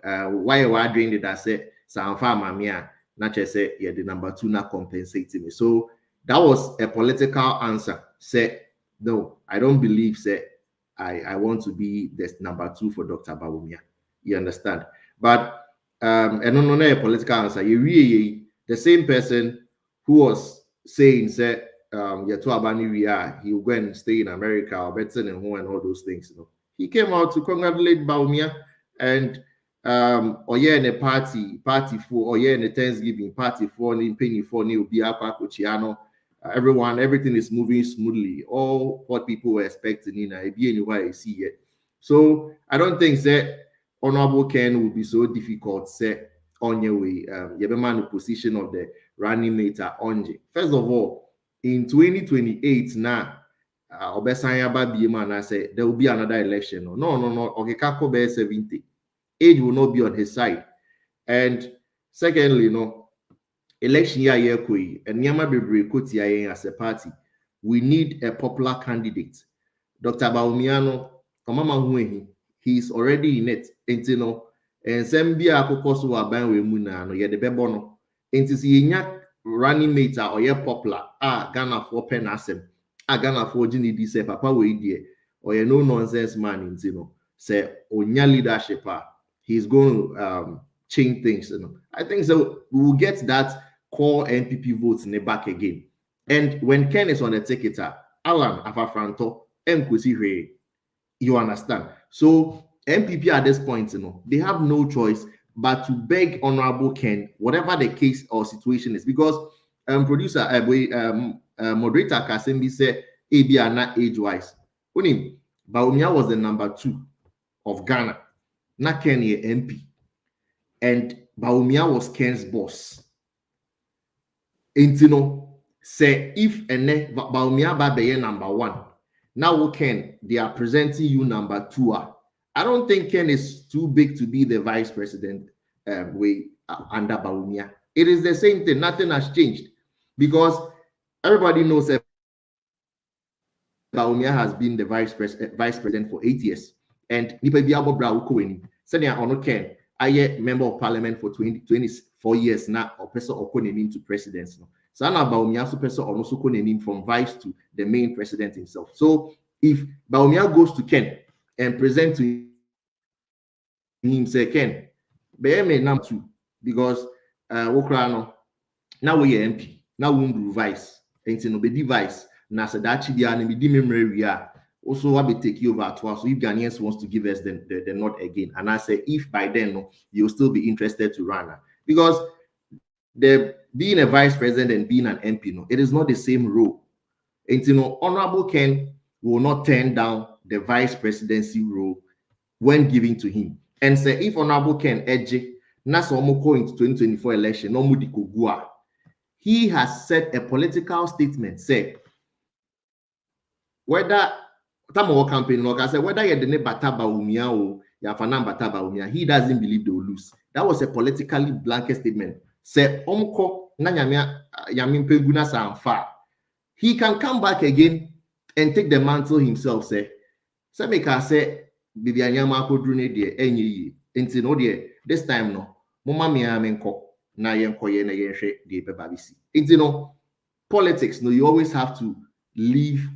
why you are doing it, I say some farmer mia. Not just say yeah, the number 2 not compensating me. So that was a political answer. Say no, I don't believe. Say I want to be the number 2 for Dr. Bawumia. You understand? But and no a political answer. You really the same person who was saying say yeah to Abani he will go and stay in America or better than home and all those things. He came out to congratulate Bawumia, and or yeah, in a party for, or yeah, in a Thanksgiving party for, in penny for new Biapa Cochiano. Everything is moving smoothly. All what people were expecting in I see it. So I don't think that Honorable Ken will be so difficult set on your way. Man, the position of the running mate on. First of all, in 2028 now, I said there will be another election. No. Okay, Kako be 70. Age will not be on his side. And secondly, election year koi and Nyama Bebre as a party. We need a popular candidate. Dr. Bawumia he's already in it. And Sembia Kokoso Aban we muna no ye de bebono. Enti running mate or ye popular Ghana for pen asem. Ghana for Jini di se papa we die or ye no nonsense man say onya leadership he's going to change things. I think so. We will get that core NPP votes in the back again. And when Ken is on the ticket, Alan Afafranto, Nkusi, you understand? So NPP at this point, they have no choice but to beg Honorable Ken, whatever the case or situation is, because moderator Kasembi said AB are not age-wise. Bawumia was the number 2 of Ghana, not Ken MP. And Bawumia was Ken's boss. And say if Bawumia Babeye number 1, now Ken, they are presenting you number 2. I don't think Ken is too big to be the vice president under Bawumia. It is the same thing, nothing has changed. Because everybody knows that Bawumia has been the vice president for 8 years. And Nipa Biabo Brau Koweni, Senya Ono Ken, I am member of parliament for 24 years now, or person or name to presidency. So now Bawumia so person or also name from vice to the main president himself. So if Bawumia goes to Ken and present to him, say Ken, be number 2 because now we are MP, now we do vice, and be vice. Now so that actually be the memory we are. Also, what will take you over to us. So if Ghanaians wants to give us the nod again, and I say if by then you'll still be interested to run, because the being a vice president and being an MP, it is not the same role. And Honorable Ken will not turn down the vice presidency role when giving to him. And say if Honorable Ken Edge Nasa Omoko into 2024 election, no Mudikogua, he has said a political statement, say whether campaign, like I said, whether you're the Bata Bawumia or Yafana Bata Bawumia, he doesn't believe they will lose. That was a politically blanket statement. Say Omko Nanyamia Yamin Peguna Sanfa. He can come back again and take the mantle himself. Say Meka say Bibianyama Kodrune de Enyi. No dear, this time no. Mama Miamenko na yenkoye na yenshe de babisi. Politics, you always have to leave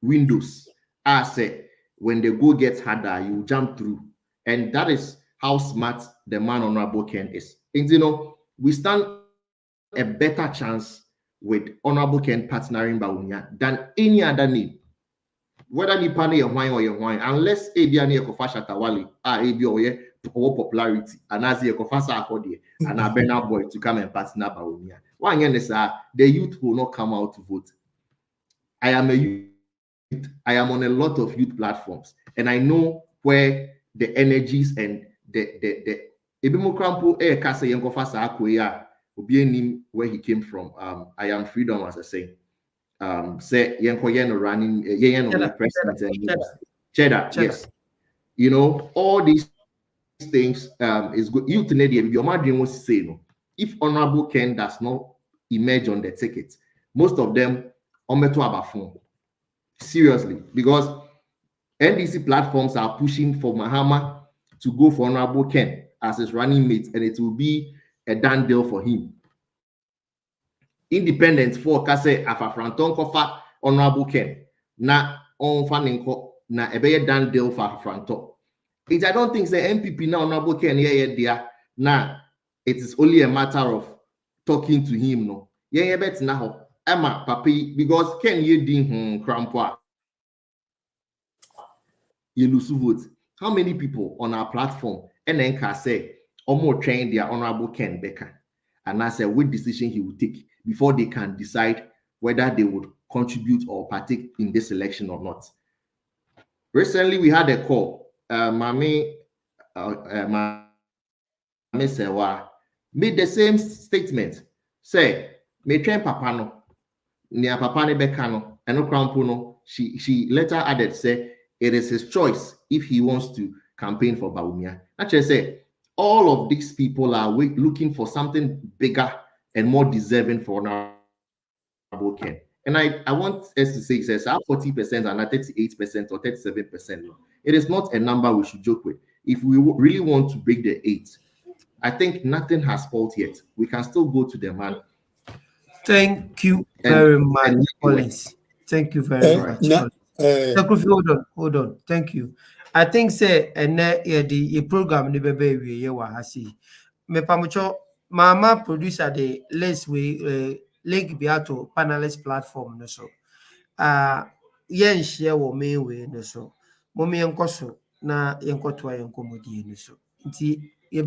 windows. I say when the go gets harder, you jump through, and that is how smart the man Honorable Ken is. And we stand a better chance with Honorable Ken partnering Bawumia than any other name. Whether the panel or your wine, unless Abiani Ekofasha Tawali, or popularity, and as the Ekofasa Akodi, and a Bernard Boy to come and partner Bawumia. One the youth will not come out to vote. I am a youth. I am on a lot of youth platforms, and I know where the energies and the where he came from. I am freedom, as I say. Say running president cheddar. Yes, all these things is good. Youth your margin was say if Honorable Ken does not emerge on the ticket, most of them phone. Seriously, because NDC platforms are pushing for Mahama to go for Honorable Ken as his running mate, and it will be a done deal for him. Independent for Kase Afafranton Kofa Honorable Ken na on Faninko na a done deal for Afafranton. I don't think the MPP now Honorable Ken there now. It is only a matter of talking to him. No, bet now. Emma Papi, because Ken ye ding crampoa. You lose votes. How many people on our platform and then can say almost train their honorable Ken Becker, and I said what decision he would take before they can decide whether they would contribute or partake in this election or not. Recently, we had a call. Mami Sewa made the same statement. Say, me train papa no, nia papa ne Becker no, and no crown puno. She later added, say, it is his choice if he wants to campaign for Bawumia. Actually, say, all of these people are looking for something bigger and more deserving for Honorable Ken. And I want us to say, says 40% and 38% or 37%. It is not a number we should joke with. If we really want to break the 8, I think nothing has spoiled yet. We can still go to the man. Thank you very much, Collins. Thank you very much. Hold on. Thank you. I think say the program the baby we hasi. Me pamucho mama producer the list we link be out to panelist platform no so. Yen share wo me we no so. Momi enko so na enko to enko modi no so. Nti